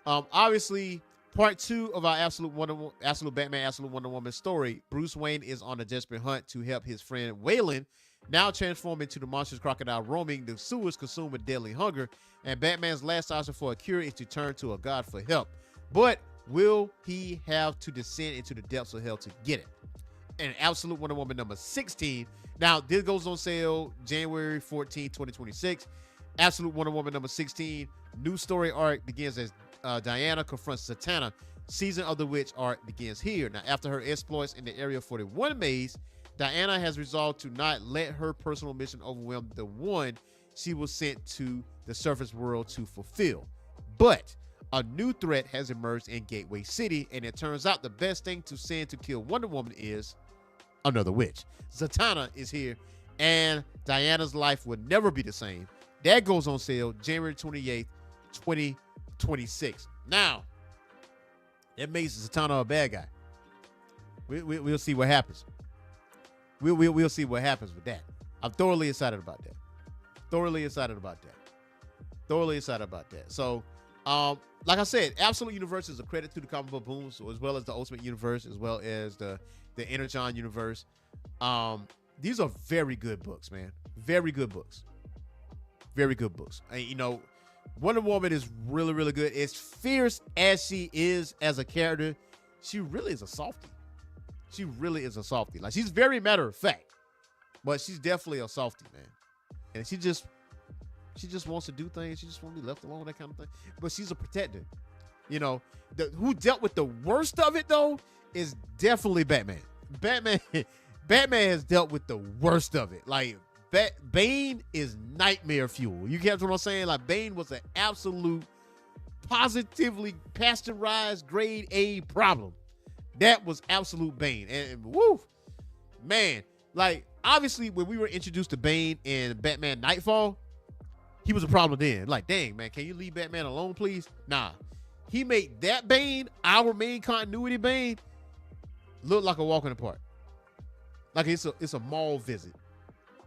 obviously, part 2 of our Absolute Batman, Absolute Wonder Woman story, Bruce Wayne is on a desperate hunt to help his friend Waylon, now transformed into the monstrous crocodile roaming the sewers consumed with deadly hunger, and Batman's last option for a cure is to turn to a god for help. But will he have to descend into the depths of hell to get it? And Absolute Wonder Woman number 16. Now, this goes on sale January 14, 2026. Absolute Wonder Woman number 16. New story arc begins as Diana confronts Zatanna. Season of the Witch arc begins here. Now, after her exploits in the Area 41 maze, Diana has resolved to not let her personal mission overwhelm the one she was sent to the surface world to fulfill. But a new threat has emerged in Gateway City, and it turns out the best thing to send to kill Wonder Woman is another witch. Zatanna is here, and Diana's life will never be the same. That goes on sale January 28th, 2026. Now, that makes Zatanna a bad guy. We'll see what happens. We'll see what happens with that. I'm thoroughly excited about that. So, like I said, Absolute Universe is a credit to the comic book boom, so as well as the Ultimate Universe, as well as the Energon Universe. These are very good books, man. Very good books. And, Wonder Woman is really, really good. As fierce as she is as a character, she really is a softie. Like, she's very matter of fact, but she's definitely a softie, man. And she just wants to do things. She just wants to be left alone, that kind of thing. But she's a protector. Who dealt with the worst of it, though, is definitely Batman. Batman has dealt with the worst of it. Like, Bane is nightmare fuel. You get what I'm saying? Like, Bane was an absolute, positively pasteurized grade A problem. That was absolute Bane. And woo, man, like, obviously, when we were introduced to Bane in Batman Nightfall, he was a problem then. Like, dang, man, can you leave Batman alone, please? Nah. He made that Bane, our main continuity Bane, look like a walk in the park. Like it's a mall visit.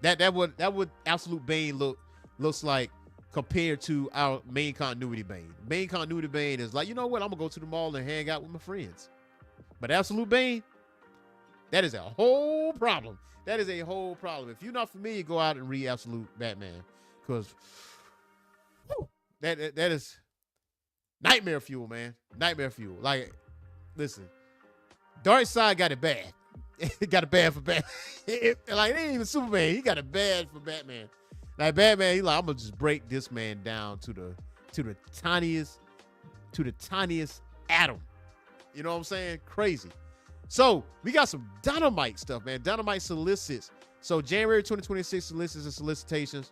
That would absolute Bane looks like compared to our main continuity Bane. Main continuity Bane is like, you know what? I'm gonna go to the mall and hang out with my friends. But absolute Bane, that is a whole problem. If you're not familiar, go out and read Absolute Batman, because that is nightmare fuel, man. Nightmare fuel. Like, listen, Darkseid got it bad. Got it bad for Batman. Like, it ain't even Superman. He got it bad for Batman. Like, Batman, he's like, I'm gonna just break this man down to the tiniest atom. You know what I'm saying? Crazy. So we got some Dynamite stuff, man. Dynamite solicits. So January 2026 solicits and solicitations.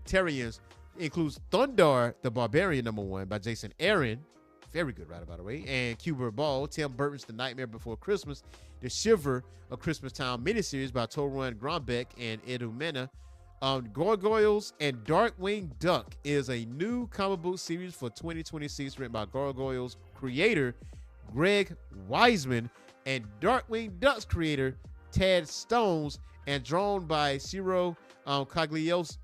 Terrians includes Thundar the Barbarian #1 by Jason Aaron. Very good writer, by the way. And Cuber Ball, Tim Burton's The Nightmare Before Christmas, The Shiver of Christmas Town miniseries by Torun Grombeck and Edu Mena. Gargoyles and Darkwing Duck is a new comic book series for 2026 written by Gargoyles creator Greg Weisman and Darkwing Duck's creator Tad Stones, and drawn by Ciro Cagliozzi.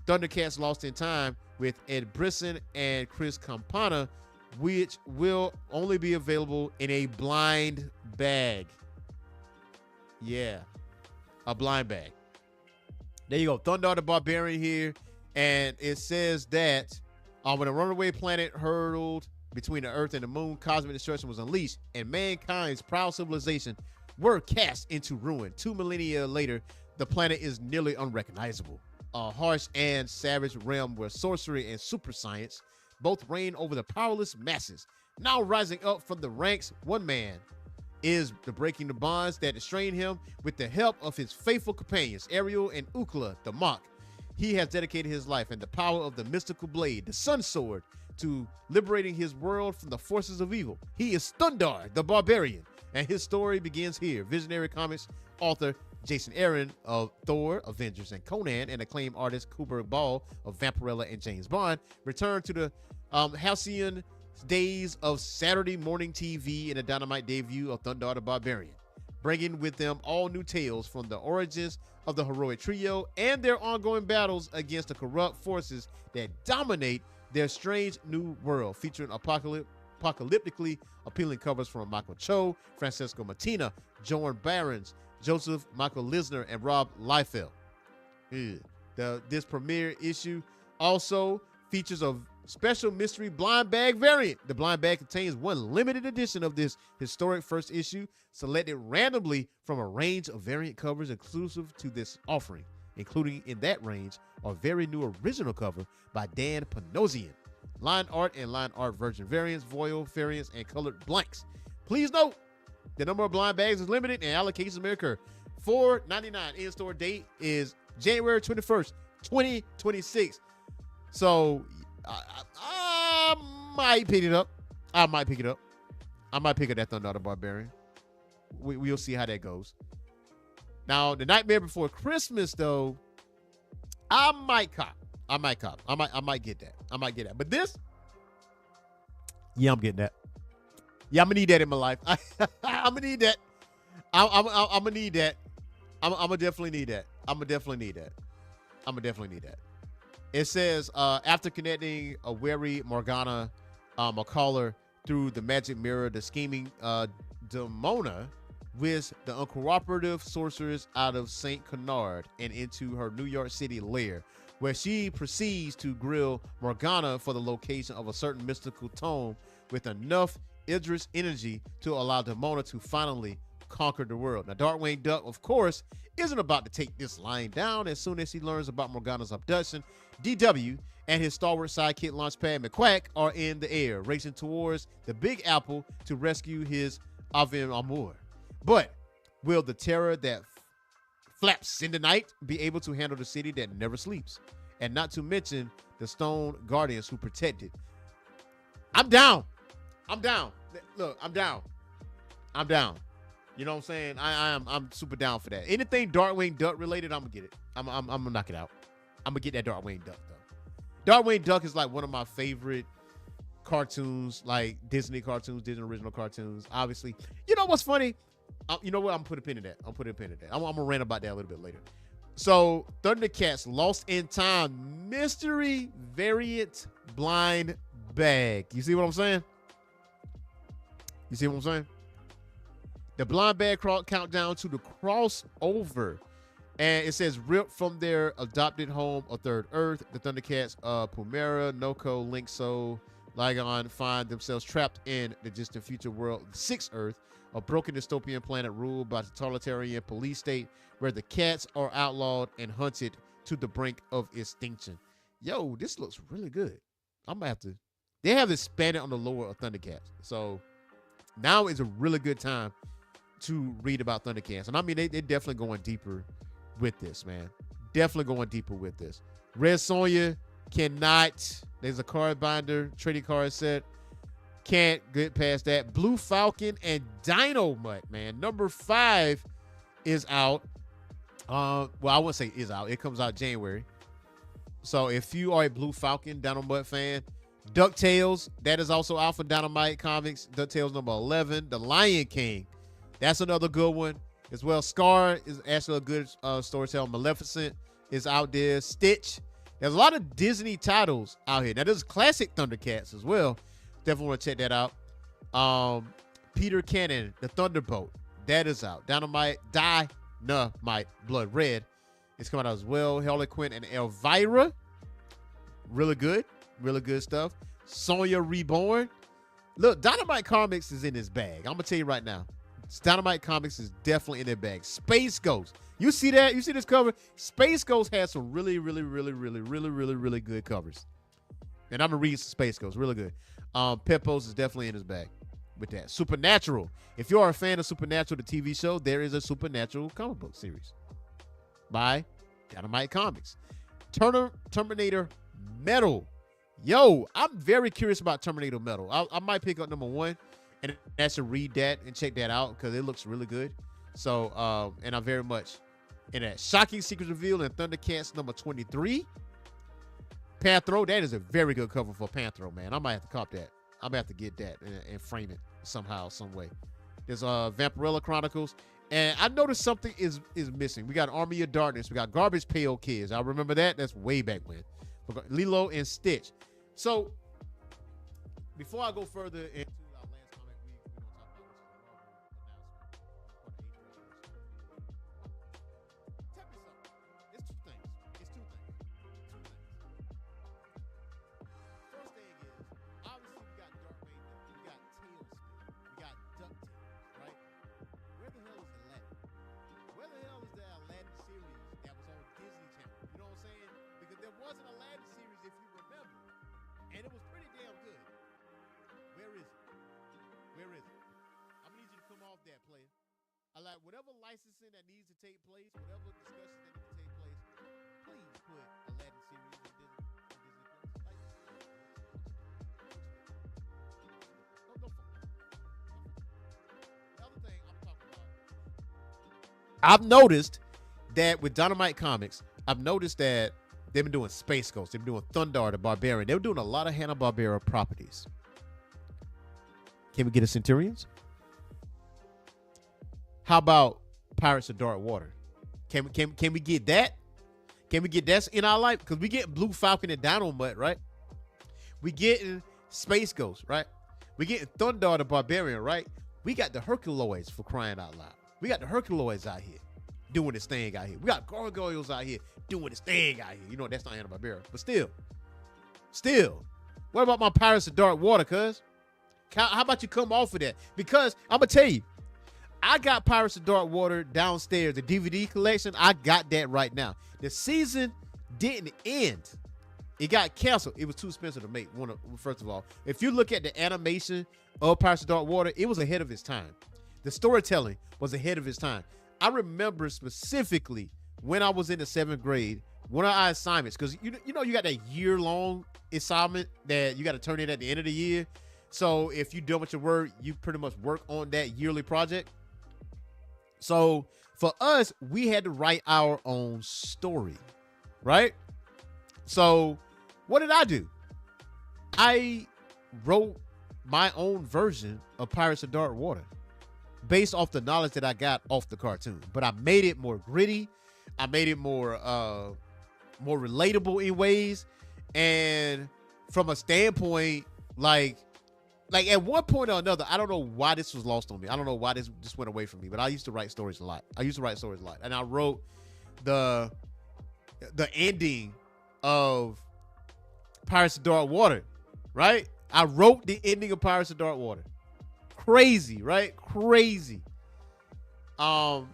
Thundercats Lost in Time with Ed Brisson and Chris Campana, which will only be available in a blind bag. Yeah, a blind bag. There you go. Thundar the Barbarian here. And it says that when a runaway planet hurtled between the Earth and the Moon, cosmic destruction was unleashed, and mankind's proud civilization were cast into ruin. 2 millennia later, the planet is nearly unrecognizable. A harsh and savage realm where sorcery and super science both reign over the powerless masses. Now rising up from the ranks, one man is breaking the bonds that restrain him with the help of his faithful companions, Ariel and Ukla, the Mock. He has dedicated his life and the power of the mystical blade, the Sun Sword, to liberating his world from the forces of evil. He is Thundar, the Barbarian, and his story begins here. Visionary Comics author Jason Aaron of Thor, Avengers, and Conan, and acclaimed artist Cooper Ball of Vampirella and James Bond return to the halcyon days of Saturday morning TV in a Dynamite debut of Thundar the Barbarian, bringing with them all new tales from the origins of the heroic trio and their ongoing battles against the corrupt forces that dominate their strange new world, featuring apocalyptically appealing covers from Michael Cho, Francesco Mattina, Joan Barons, Joseph Michael Lisner, and Rob Liefeld. This premiere issue also features a special mystery blind bag variant. The blind bag contains one limited edition of this historic first issue, selected randomly from a range of variant covers exclusive to this offering, including in that range a very new original cover by Dan Panosian. Line art and line art version variants, foil variants, and colored blanks. Please note, The number of blind bags is limited and allocations may occur. $4.99. In-store date is January 21st, 2026. So I might pick it up. I might pick up that Thunder the Barbarian. We'll see how that goes. Now, the Nightmare Before Christmas, though, I might cop. I might get that. But this, yeah, I'm getting that. Yeah, I'm gonna need that in my life. I'm gonna need that. I'm gonna need that. I'm gonna definitely need that. I'm gonna definitely need that. It says, after connecting a wary Morgana McCullough through the magic mirror, the scheming Demona with the uncooperative sorceress out of St. Canard and into her New York City lair, where she proceeds to grill Morgana for the location of a certain mystical tome with enough Idris energy to allow Demona to finally conquer the world. Now, Darkwing Duck, of course, isn't about to take this lying down. As soon as he learns about Morgana's abduction, DW and his stalwart sidekick Launchpad McQuack are in the air, racing towards the Big Apple to rescue his Avim Amour. But will the terror that flaps in the night be able to handle the city that never sleeps? And not to mention the Stone Guardians who protect it. I'm down. Look, I'm down. You know what I'm saying? I'm super down for that. Anything Darkwing Duck related, I'm gonna get it. I'm gonna knock it out. I'm gonna get that Darkwing Duck though. Darkwing Duck is like one of my favorite cartoons, like Disney original cartoons. Obviously, you know what's funny? You know what? I'm gonna put a pin in that. I'm gonna rant about that a little bit later. So, Thundercats Lost in Time mystery variant blind bag. You see what I'm saying? The blind bag countdown to the crossover. And it says, ripped from their adopted home of Third Earth, the Thundercats, Pumera, Noko, Linkso, Ligon find themselves trapped in the distant future world, Sixth Earth, a broken dystopian planet ruled by a totalitarian police state where the cats are outlawed and hunted to the brink of extinction. Yo, this looks really good. I'm gonna have to. They have expanded on the lore of Thundercats, so now is a really good time to read about Thundercats. And I mean, they're definitely going deeper with this, man. Definitely going deeper with this. Red Sonja cannot. There's a card binder, trading card set. Can't get past that. Blue Falcon and Dino Mutt, man. Number 5 is out. Well, I wouldn't say is out. It comes out January. So if you are a Blue Falcon, Dino Mutt fan, DuckTales, that is also out for Dynamite Comics. DuckTales number 11. The Lion King, that's another good one as well. Scar is actually a good storyteller. Maleficent is out there. Stitch. There's a lot of Disney titles out here. Now, there's classic Thundercats as well. Definitely want to check that out. Peter Cannon, the Thunderbolt, that is out. Dynamite Blood Red is coming out as well. Harley Quinn and Elvira, really good stuff. Sonja Reborn. Look, Dynamite Comics is in his bag. I'm gonna tell you right now, Dynamite Comics is definitely in their bag. Space Ghost, you see that? You see this cover? Space Ghost has some really good covers, and I'm gonna read Space Ghost, really good. Pepos is definitely in his bag with that. Supernatural. If you are a fan of Supernatural, the TV show, there is a Supernatural comic book series by Dynamite Comics. Terminator Metal. Yo, I'm very curious about Terminator Metal. I might pick up number 1 and actually read that and check that out because it looks really good. So, and I'm very much in that. Shocking Secrets Revealed and Thundercats number 23. Panthro, that is a very good cover for Panthro, man. I might have to cop that. I'm gonna have to get that and frame it somehow, some way. There's Vampirella Chronicles, and I noticed something is missing. We got Army of Darkness. We got Garbage Pail Kids. I remember that. That's way back when. We got Lilo and Stitch. So before I go further into our last comment, we're gonna talk about this Marvel announcement. Tell me something. It's two things. First thing is, obviously we got Darkwing, we got Tailspin, we got DuckTales, right? Where the hell is Aladdin? Where the hell is the Aladdin series that was on Disney Channel? You know what I'm saying? Because there was an Aladdin series, if you remember, and it was pretty damn good. Where is it? whatever licensing that needs to take place, whatever discussions that need to take place, please put Aladdin series on Disney Plus. Go for it. The other thing I'm talking about, I've noticed that with Dynamite Comics, I've noticed that they've been doing Space Ghost, they've been doing Thundar the Barbarian, they were doing a lot of Hanna-Barbera properties. Can we get a Centurions? How about Pirates of Dark Water? Can we get that? Can we get that in our life? Because we get Blue Falcon and Dino Mutt, right? We getting Space Ghost, right? We getting Thundar the Barbarian, right? We got the Herculoids, for crying out loud. We got the Herculoids out here doing this thing out here. We got Gargoyles out here doing this thing out here. You know, that's not Hanna-Barbera. But still. What about my Pirates of Dark Water, cuz? How about you come off of that? Because I'm going to tell you, I got Pirates of Dark Water downstairs, the DVD collection. I got that right now. The season didn't end. It got canceled. It was too expensive to make. First of all, if you look at the animation of Pirates of Dark Water, it was ahead of its time. The storytelling was ahead of its time. I remember specifically when I was in the 7th grade, one of our assignments, because you know you got that year-long assignment that you got to turn in at the end of the year. So if you're done with your work, you pretty much work on that yearly project. So for us, we had to write our own story, right? So what did I do? I wrote my own version of Pirates of Dark Water based off the knowledge that I got off the cartoon. But I made it more gritty. I made it more relatable in ways. And from a standpoint, like at one point or another, I don't know why this was lost on me. I don't know why this just went away from me, but I used to write stories a lot. And I wrote the ending of Pirates of Dark Water, right? I wrote the ending of Pirates of Dark Water. Crazy, right? Crazy. I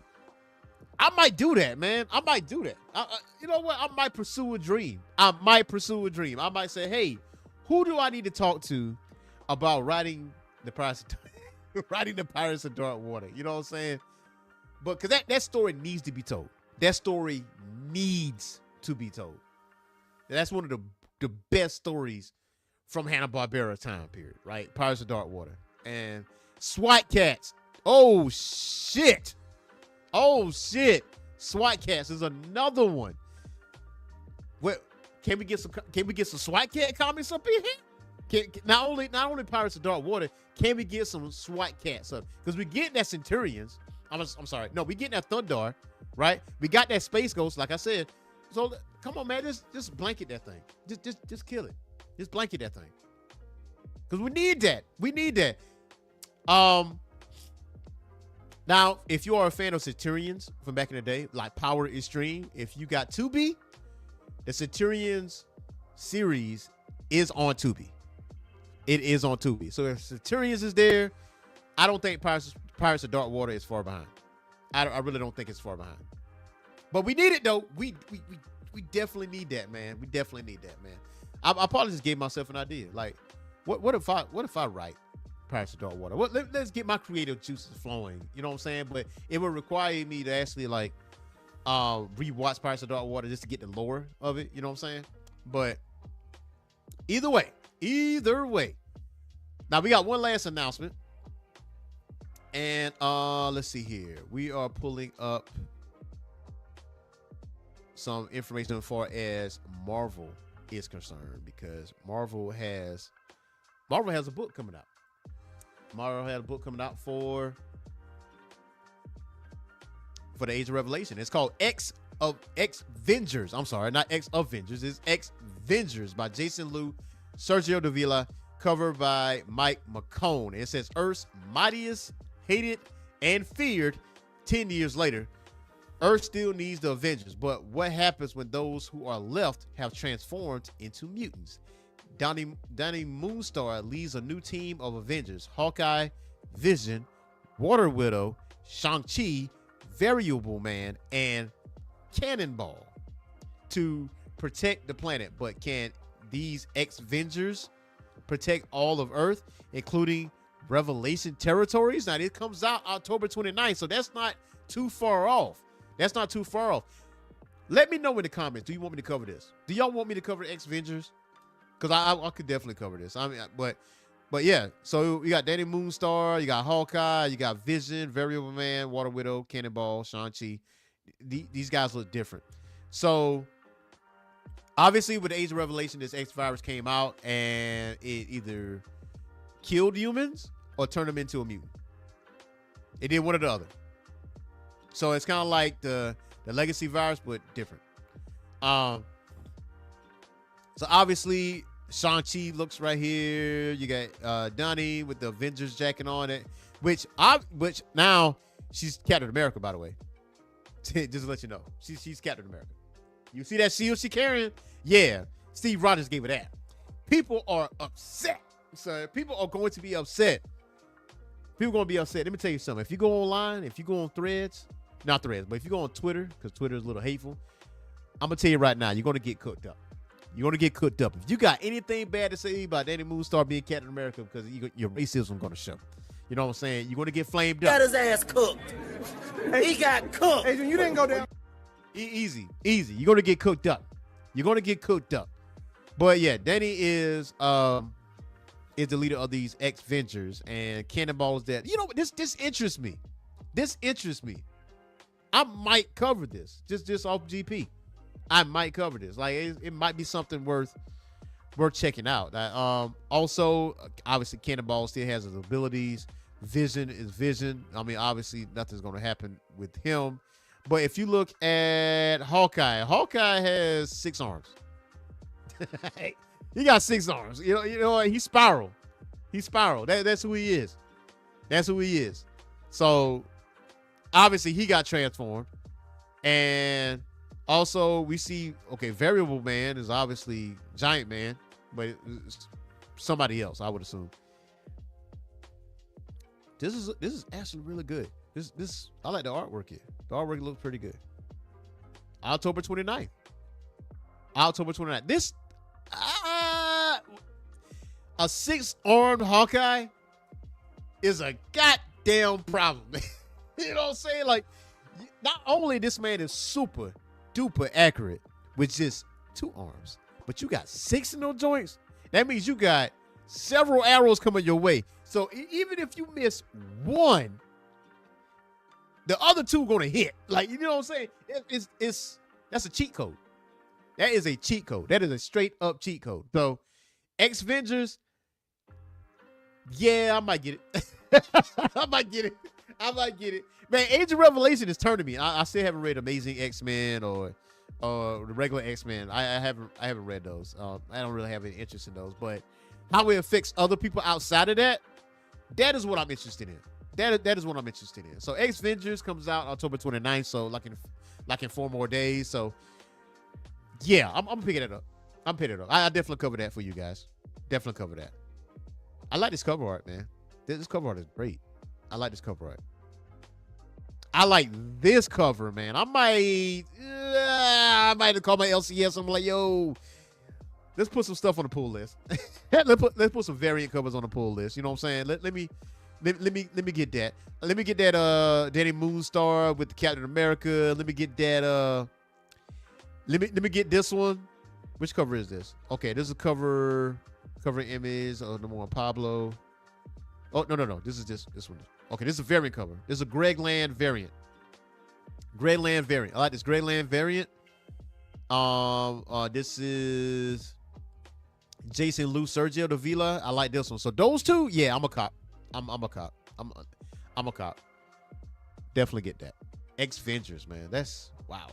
might do that, man. I might do that. You know what? I might pursue a dream. I might say, hey, who do I need to talk to about writing the Pirates of Dark Water? You know what I'm saying? But because that story needs to be told. That story needs to be told. That's one of the best stories from Hanna-Barbera time period, right? Pirates of Dark Water. And SWAT Cats. Oh shit. SWAT Cats is another one. What can we get some SWAT Cat comics up in here? Not only Pirates of Dark Water, can we get some SWAT Cats up? Because we getting that Centurions. I'm sorry. No, we getting that Thundar, right? We got that Space Ghost, like I said. So come on, man, just blanket that thing. Just kill it. Just blanket that thing. Because we need that. Now, if you are a fan of Centurions from back in the day, like Power Extreme, if you got Tubi, the Centurions series is on Tubi. It is on Tubi. So if Centurions is there, I don't think Pirates of Dark Water is far behind. I really don't think it's far behind. But we need it though. We definitely need that, man. I probably just gave myself an idea. Like, what if I write Pirates of Dark Water? Let's get my creative juices flowing. You know what I'm saying? But it would require me to actually like rewatch Pirates of Dark Water just to get the lore of it. You know what I'm saying? But either way. Now we got one last announcement. And let's see here. We are pulling up some information as far as Marvel is concerned, because Marvel has a book coming out. Marvel had a book coming out for the Age of Revelation. It's called X-Vengers. I'm sorry, not X-Avengers. It's X-Vengers by Jason Liu, Sergio Davila, covered by Mike McCone. It says Earth's mightiest, hated, and feared 10 years later. Earth still needs the Avengers, but what happens when those who are left have transformed into mutants? Donnie Moonstar leads a new team of Avengers: Hawkeye, Vision, Water Widow, Shang-Chi, Variable Man, and Cannonball to protect the planet. But can these X-Vengers protect all of Earth, including Revelation territories. Now, it comes out October 29th, so that's not too far off. That's not too far off. Let me know in the comments. Do you want me to cover this? Do y'all want me to cover X-Vengers? Because I could definitely cover this. I mean, but yeah. So you got Danny Moonstar, you got Hawkeye, you got Vision, Variable Man, Water Widow, Cannonball, Shang-Chi. These guys look different. So obviously, with the Age of Revelation, this X virus came out and it either killed humans or turned them into a mutant. It did one or the other. So it's kind of like the legacy virus, but different. So obviously, Shang-Chi looks right here. You got Donnie with the Avengers jacket on it, which now she's Captain America, by the way. Just to let you know, she's Captain America. You see that shield she carrying? Yeah, Steve Rogers gave her that. People are upset. So people are going to be upset. People are going to be upset. Let me tell you something. If you go online, if you go on Threads, not Threads, but if you go on Twitter, because Twitter is a little hateful, I'm going to tell you right now, you're going to get cooked up. You're going to get cooked up. If you got anything bad to say about Danny Moonstar being Captain America, because your racism going to show. You know what I'm saying? You're going to get flamed up. Got his ass cooked. He got cooked. Adrian, you didn't go down. Easy. You're going to get cooked up. You're going to get cooked up. But yeah, Danny is the leader of these X-Vengers, and Cannonball is dead. You know, this interests me. This interests me. I might cover this just off GP. I might cover this. Like it might be something worth checking out. Also, obviously, Cannonball still has his abilities. Vision is Vision. I mean, obviously, nothing's going to happen with him. But if you look at Hawkeye has 6 arms. He got 6 arms. You know, he's Spiral. He's Spiral. That's who he is. That's who he is. So obviously he got transformed. And also we see, okay, Variable Man is obviously Giant Man, but it's somebody else, I would assume. This is actually really good. This I like the artwork here. The artwork looks pretty good. October 29th. October 29th. This a 6-armed Hawkeye is a goddamn problem. You know what I'm saying? Like, not only this man is super duper accurate with just 2 arms, but you got 6 in those joints. That means you got several arrows coming your way. So even if you miss one, the other 2 gonna hit. Like, you know what I'm saying? That's a cheat code. That is a cheat code. That is a straight up cheat code. So X-Vengers, yeah, I might get it. I might get it. Man, Age of Revelation is turning me. I still haven't read Amazing X-Men or the regular X-Men. I haven't read those. I don't really have any interest in those. But how it affects other people outside of that is what I'm interested in. That is what I'm interested in. So X-Vengers comes out October 29th. So like in 4 more days. So yeah, I'm picking it up. I definitely cover that for you guys. Definitely cover that. I like this cover art, man. This cover art is great. I like this cover art. I like this cover, man. I might call my LCS. I'm like, yo, let's put some stuff on the pull list. let's put some variant covers on the pull list. You know what I'm saying? Let me get that. Let me get that Danny Moonstar with the Captain America. Let me get that let me get this one. Which cover is this? Okay, this is a cover image of number 1 Pablo. Oh, no. This one. Okay, this is a variant cover. This is a Greg Land variant. I like this Greg Land variant. This is Jason Lou Sergio Davila. I like this one. So those 2, yeah, I'm a cop. I'm a cop. I'm a cop. Definitely get that. X-Vengers, man. That's wow.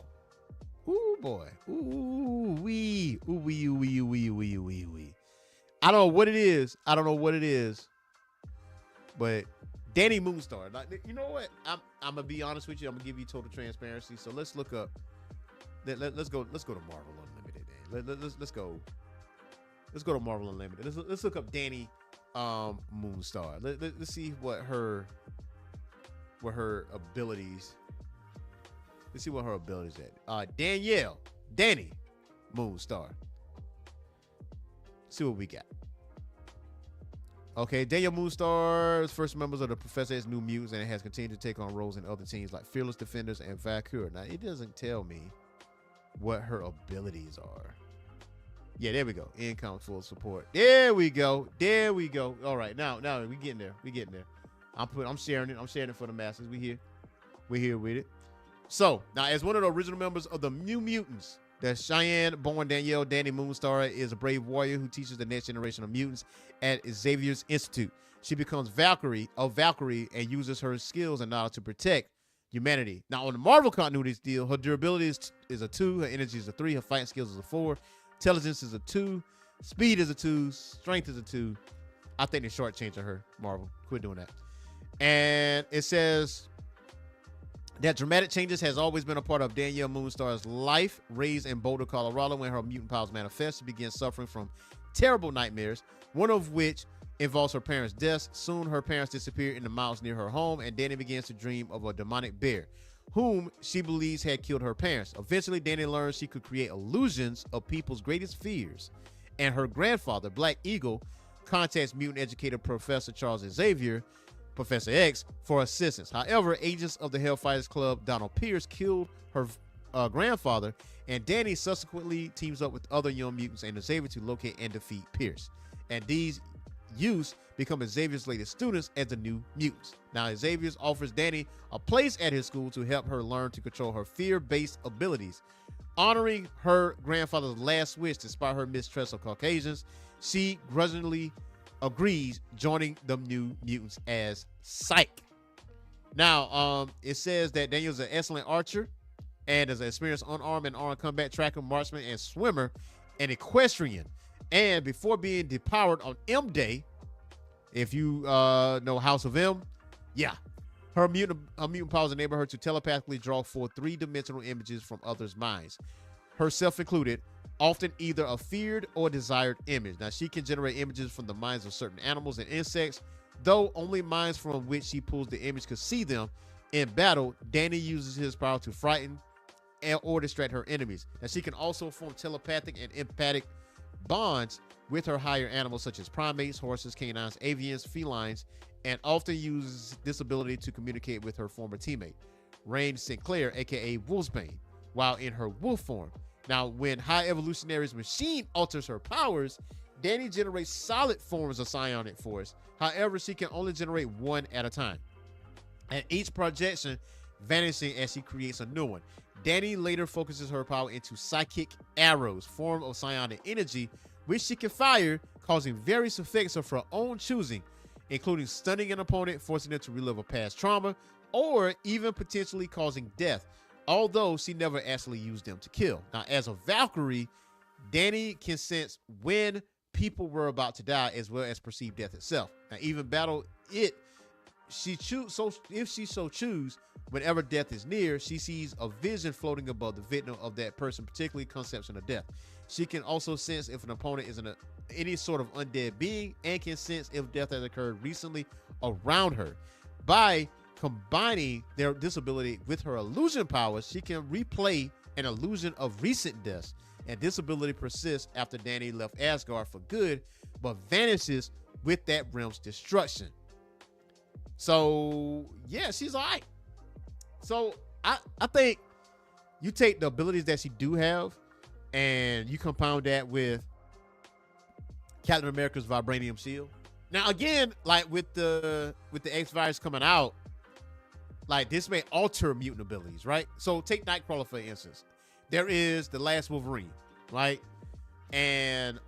Ooh boy. Ooh wee. Ooh wee. Ooh wee. Ooh wee. Ooh wee. Ooh wee. Ooh wee. I don't know what it is. But Danny Moonstar, like, you know what? I'm gonna be honest with you. I'm gonna give you total transparency. So let's look up. Let's go to Marvel Unlimited. Let's go to Marvel Unlimited. Let's look up Danny Moonstar. Let's see what her abilities. Let's see what her abilities at. Danny Moonstar. See what we got. Okay, Daniel Moonstar's first members of the Professor X New Mutants, and it has continued to take on roles in other teams like Fearless Defenders and Valkyrie. Now, it doesn't tell me what her abilities are. Yeah, there we go. Income full support. There we go. There we go. All right, now we getting there. We getting there. I'm sharing it. I'm sharing it for the masses. We're here with it. So now, as one of the original members of the New Mutants, the Cheyenne-born Danielle Danny Moonstar is a brave warrior who teaches the next generation of mutants at Xavier's Institute. She becomes Valkyrie, and uses her skills and knowledge to protect humanity. Now, on the Marvel continuity deal, her durability is a 2, her energy is a 3, her fighting skills is a 4, intelligence is a 2, speed is a 2, strength is a 2. I think they're shortchanging her, Marvel. Quit doing that. And it says that dramatic changes has always been a part of Danielle Moonstar's life. Raised in Boulder, Colorado, when her mutant powers manifest, she begins suffering from terrible nightmares, one of which involves her parents' deaths. Soon, her parents disappear in the mountains near her home, and Danny begins to dream of a demonic bear, whom she believes had killed her parents. Eventually, Danny learns she could create illusions of people's greatest fears, and her grandfather, Black Eagle, contacts mutant educator Professor Charles Xavier, Professor X, for assistance. However, agents of the Hellfighters Club, Donald Pierce, killed her grandfather, and Danny subsequently teams up with other young mutants and Xavier to locate and defeat Pierce. And these youths become Xavier's latest students as the New Mutants. Now, Xavier offers Danny a place at his school to help her learn to control her fear-based abilities. Honoring her grandfather's last wish despite her mistrust of Caucasians, she grudgingly agrees, joining the New Mutants as Psych. Now, it says that Daniel's an excellent archer and is an experienced unarmed and armed combat tracker, marksman, and swimmer, and equestrian. And before being depowered on M Day, if you know House of M, yeah, her mutant powers enable her to telepathically draw forth three-dimensional images from others' minds, herself included, often either a feared or desired image. Now, she can generate images from the minds of certain animals and insects, though only minds from which she pulls the image could see them. In battle, Danny uses his power to frighten or distract her enemies. Now, she can also form telepathic and empathic bonds with her higher animals such as primates, horses, canines, avians, felines, and often uses this ability to communicate with her former teammate, Rain Sinclair, aka Wolfsbane, while in her wolf form. Now, when High Evolutionary's machine alters her powers, Danny generates solid forms of psionic force. However, she can only generate one at a time, and each projection vanishing as she creates a new one. Danny later focuses her power into psychic arrows, form of psionic energy, which she can fire, causing various effects of her own choosing, including stunning an opponent, forcing them to relive a past trauma, or even potentially causing death, although she never actually used them to kill. Now, as a Valkyrie, Danny can sense when people were about to die as well as perceive death itself. Now, even battle it, if she so choose, whenever death is near, she sees a vision floating above the victim of that person, particularly conception of death. She can also sense if an opponent is any sort of undead being, and can sense if death has occurred recently around her. By combining this ability with her illusion powers, she can replay an illusion of recent deaths, and this ability persists after Danny left Asgard for good, but vanishes with that realm's destruction. So yeah, she's all right. So I think you take the abilities that she do have and you compound that with Captain America's vibranium shield. Now again, like with the X virus coming out, like this may alter mutant abilities, right? So take Nightcrawler for instance. There is the last Wolverine, right? And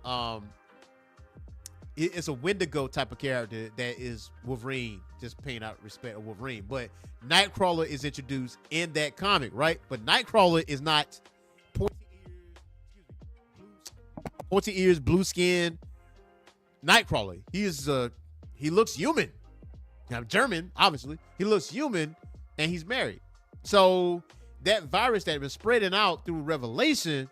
it's a Wendigo type of character that is Wolverine, just paying out respect of Wolverine. But Nightcrawler is introduced in that comic, right? But Nightcrawler is not pointy ears, blue skin. Nightcrawler, he looks human. Now, German, obviously. He looks human, and he's married. So that virus that was spreading out through Revelation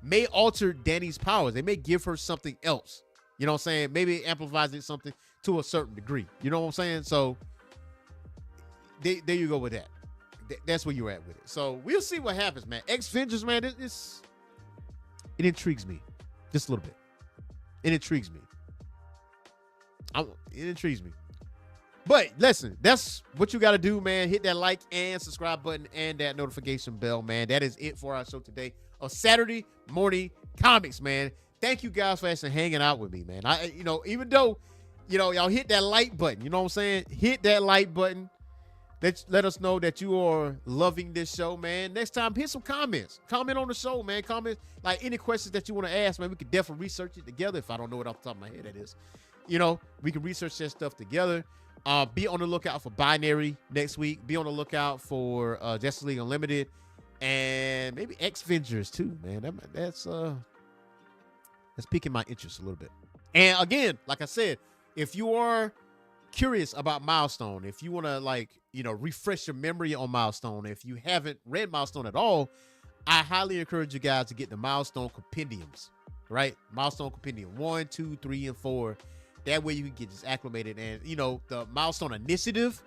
may alter Danny's powers. They may give her something else. You know what I'm saying? Maybe it amplifies it something to a certain degree. You know what I'm saying? So there you go with that. That's where you're at with it. So we'll see what happens, man. X-Vengers, man, it intrigues me just a little bit. It intrigues me. It intrigues me. But listen, that's what you got to do, man. Hit that like and subscribe button and that notification bell, man. That is it for our show today. A Saturday morning comics, man. Thank you guys for actually hanging out with me, man. Even though, y'all hit that like button, you know what I'm saying? Hit that like button. Let us know that you are loving this show, man. Next time, hit some comments. Comment on the show, man. Comment, like, any questions that you want to ask, man. We could definitely research it together. If I don't know it off the top of my head, that is. We can research that stuff together. Be on the lookout for Binary next week. Be on the lookout for Justice League Unlimited. And maybe X-Vengers, too, man. That's piquing my interest a little bit. And, again, like I said, if you are curious about Milestone, if you want to refresh your memory on Milestone, if you haven't read Milestone at all, I highly encourage you guys to get the Milestone compendiums, right? Milestone compendium 1, 2, 3, and 4. That way you can get just acclimated. And the Milestone initiative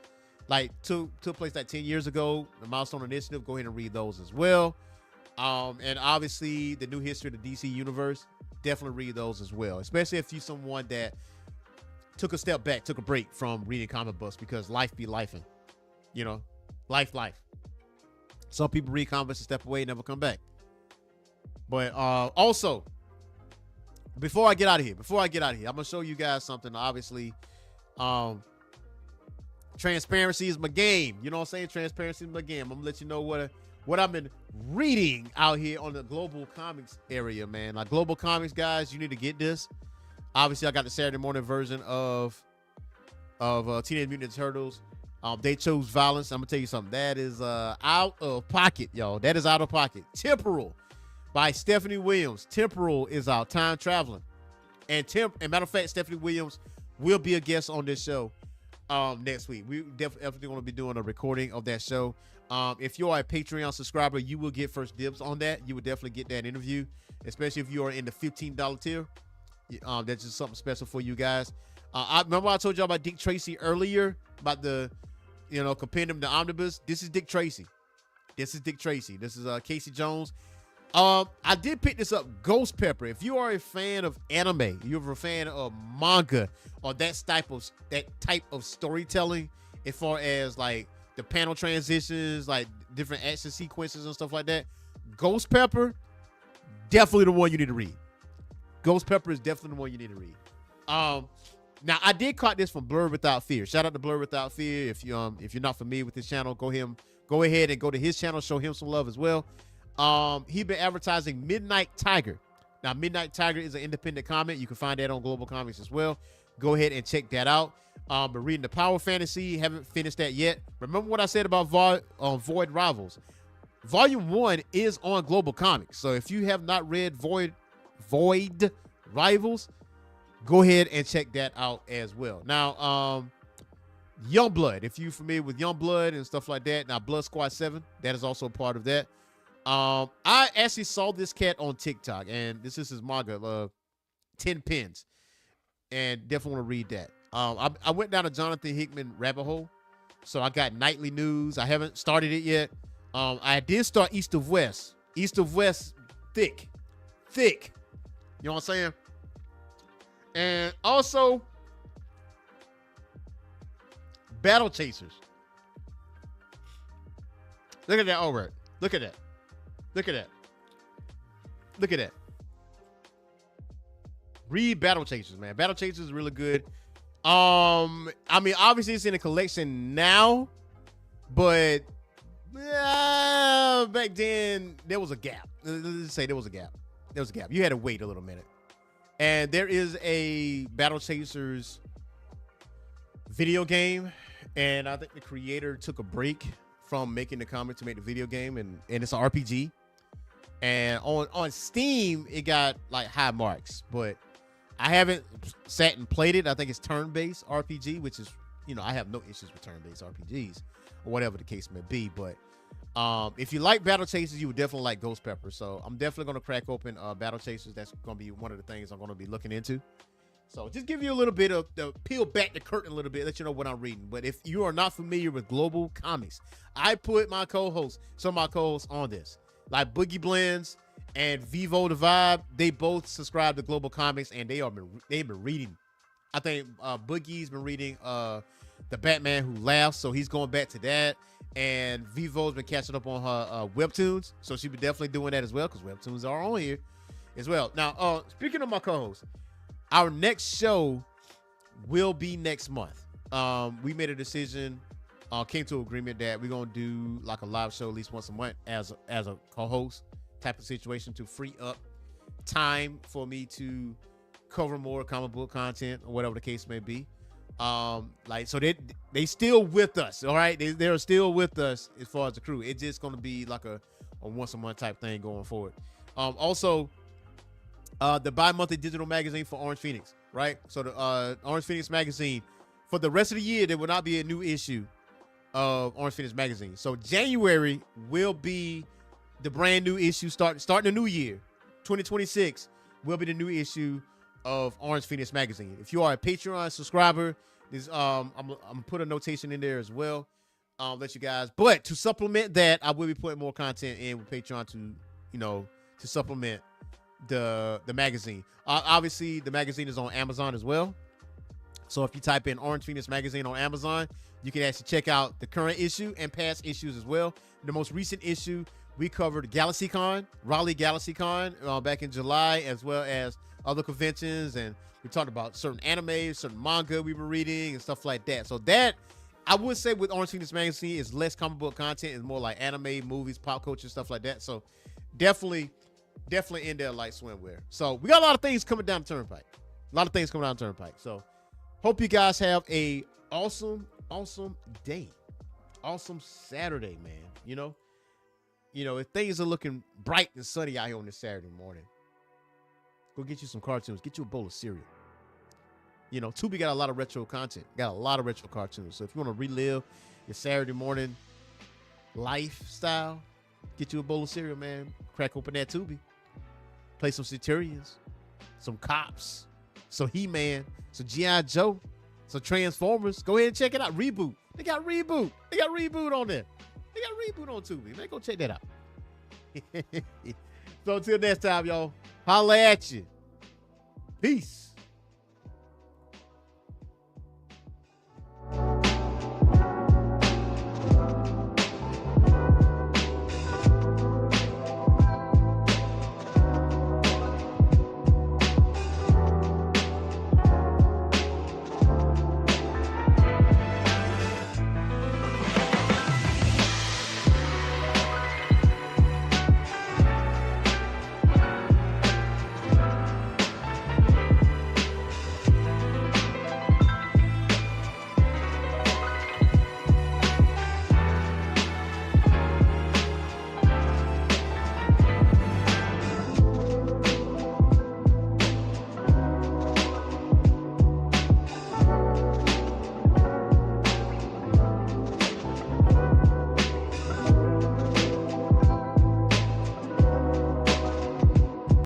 took place 10 years ago. The Milestone initiative, go ahead and read those as well. And obviously the new history of the DC universe, definitely read those as well, especially if you're someone that took a step back, took a break from reading comic books because life be lifing, life. Some people read comic books and step away and never come back. But also, before I get out of here, I'm gonna show you guys something. Obviously, transparency is my game. You know what I'm saying? Transparency is my game. I'm gonna let you know what I've been reading out here on the global comics area, man. Like, global comics, guys, you need to get this. Obviously, I got the Saturday morning version of Teenage Mutant Ninja Turtles. They chose violence. I'm gonna tell you something. That is out of pocket, y'all. That is out of pocket. Temporal by Stephanie Williams. Temporal is out. Time traveling. And matter of fact, Stephanie Williams will be a guest on this show next week. We definitely going to be doing a recording of that show. If you are a Patreon subscriber, you will get first dibs on that. You will definitely get that interview, especially if you are in the $15 tier. That's just something special for you guys. I remember I told y'all about Dick Tracy earlier about the, compendium, the omnibus. This is Dick Tracy. This is Casey Jones. I did pick this up, Ghost Pepper. If you are a fan of anime, you're a fan of manga or that type of storytelling, as far as like the panel transitions, like different action sequences and stuff like that, Ghost Pepper, definitely the one you need to read. Ghost Pepper is definitely the one you need to read. Now I did caught this from Blur Without Fear. Shout out to Blur Without Fear. If you're not familiar with this channel, go ahead and go to his channel, show him some love as well. He been advertising Midnight Tiger. Now, Midnight Tiger is an independent comic. You can find that on Global Comics as well. Go ahead and check that out. But reading the Power Fantasy, haven't finished that yet. Remember what I said about Void Rivals? Volume 1 is on Global Comics. So if you have not read Void Rivals, go ahead and check that out as well. Now, Youngblood, if you're familiar with Youngblood and stuff like that. Now, Blood Squad 7, that is also part of that. I actually saw this cat on TikTok, and this is his manga, 10 Pins, and definitely want to read that. I went down a Jonathan Hickman rabbit hole, so I got Nightly News. I haven't started it yet. I did start East of West. East of West, thick. You know what I'm saying? And also, Battle Chasers. Look at that, all right. Look at that. Read Battle Chasers, man. Battle Chasers is really good. Obviously it's in a collection now, but back then there was a gap. Let's say there was a gap. You had to wait a little minute. And there is a Battle Chasers video game, and I think the creator took a break from making the comic to make the video game, and it's an RPG. And on Steam, it got like high marks, but I haven't sat and played it. I think it's turn-based RPG, which is, I have no issues with turn-based RPGs or whatever the case may be. But if you like Battle Chasers, you would definitely like Ghost Pepper. So I'm definitely going to crack open Battle Chasers. That's going to be one of the things I'm going to be looking into. So just give you a little bit of peel back the curtain a little bit, let you know what I'm reading. But if you are not familiar with Global Comics, I put some of my co-hosts on this. Like Boogie Blends and Vivo the Vibe, they both subscribe to Global Comics, and they've been reading I think Boogie's been reading The Batman Who Laughs, so he's going back to that. And Vivo's been catching up on her webtoons, so she'll be definitely doing that as well, because webtoons are on here as well. Now, speaking of my co-host, our next show will be next month. We made a decision, came to an agreement that we're gonna do like a live show at least once a month as a co-host type of situation to free up time for me to cover more comic book content or whatever the case may be. So they still with us, all right? They're still with us as far as the crew. It's just gonna be like a once a month type thing going forward. Also, the bi-monthly digital magazine for Orange Phoenix, right? So the Orange Phoenix magazine, for the rest of the year, there will not be a new issue of Orange Phoenix magazine. So January will be the brand new issue, starting the new year. 2026 will be the new issue of Orange Phoenix magazine. If you are a Patreon subscriber, I'm gonna put a notation in there as well. Let you guys. But to supplement that, I will be putting more content in with Patreon to supplement the magazine. Obviously, the magazine is on Amazon as well. So if you type in Orange Phoenix magazine on Amazon, you can actually check out the current issue and past issues as well. The most recent issue, we covered GalaxyCon, Raleigh GalaxyCon back in July, as well as other conventions, and we talked about certain anime, certain manga we were reading and stuff like that. So that, I would say with Orange Phoenix magazine, is less comic book content. It's more like anime, movies, pop culture, stuff like that. So definitely in there like swimwear. So we got a lot of things coming down the turnpike. So hope you guys have a awesome day. Awesome Saturday, man. If things are looking bright and sunny out here on this Saturday morning, go get you some cartoons. Get you a bowl of cereal. Tubi got a lot of retro content. Got a lot of retro cartoons. So if you want to relive your Saturday morning lifestyle, get you a bowl of cereal, man. Crack open that Tubi. Play some Centurions, some Cops, some He-Man, some G.I. Joe, some Transformers. Go ahead and check it out. Reboot. They got Reboot. On there. They got Reboot on Tubi. Man, go check that out. So until next time, y'all, holla at you. Peace.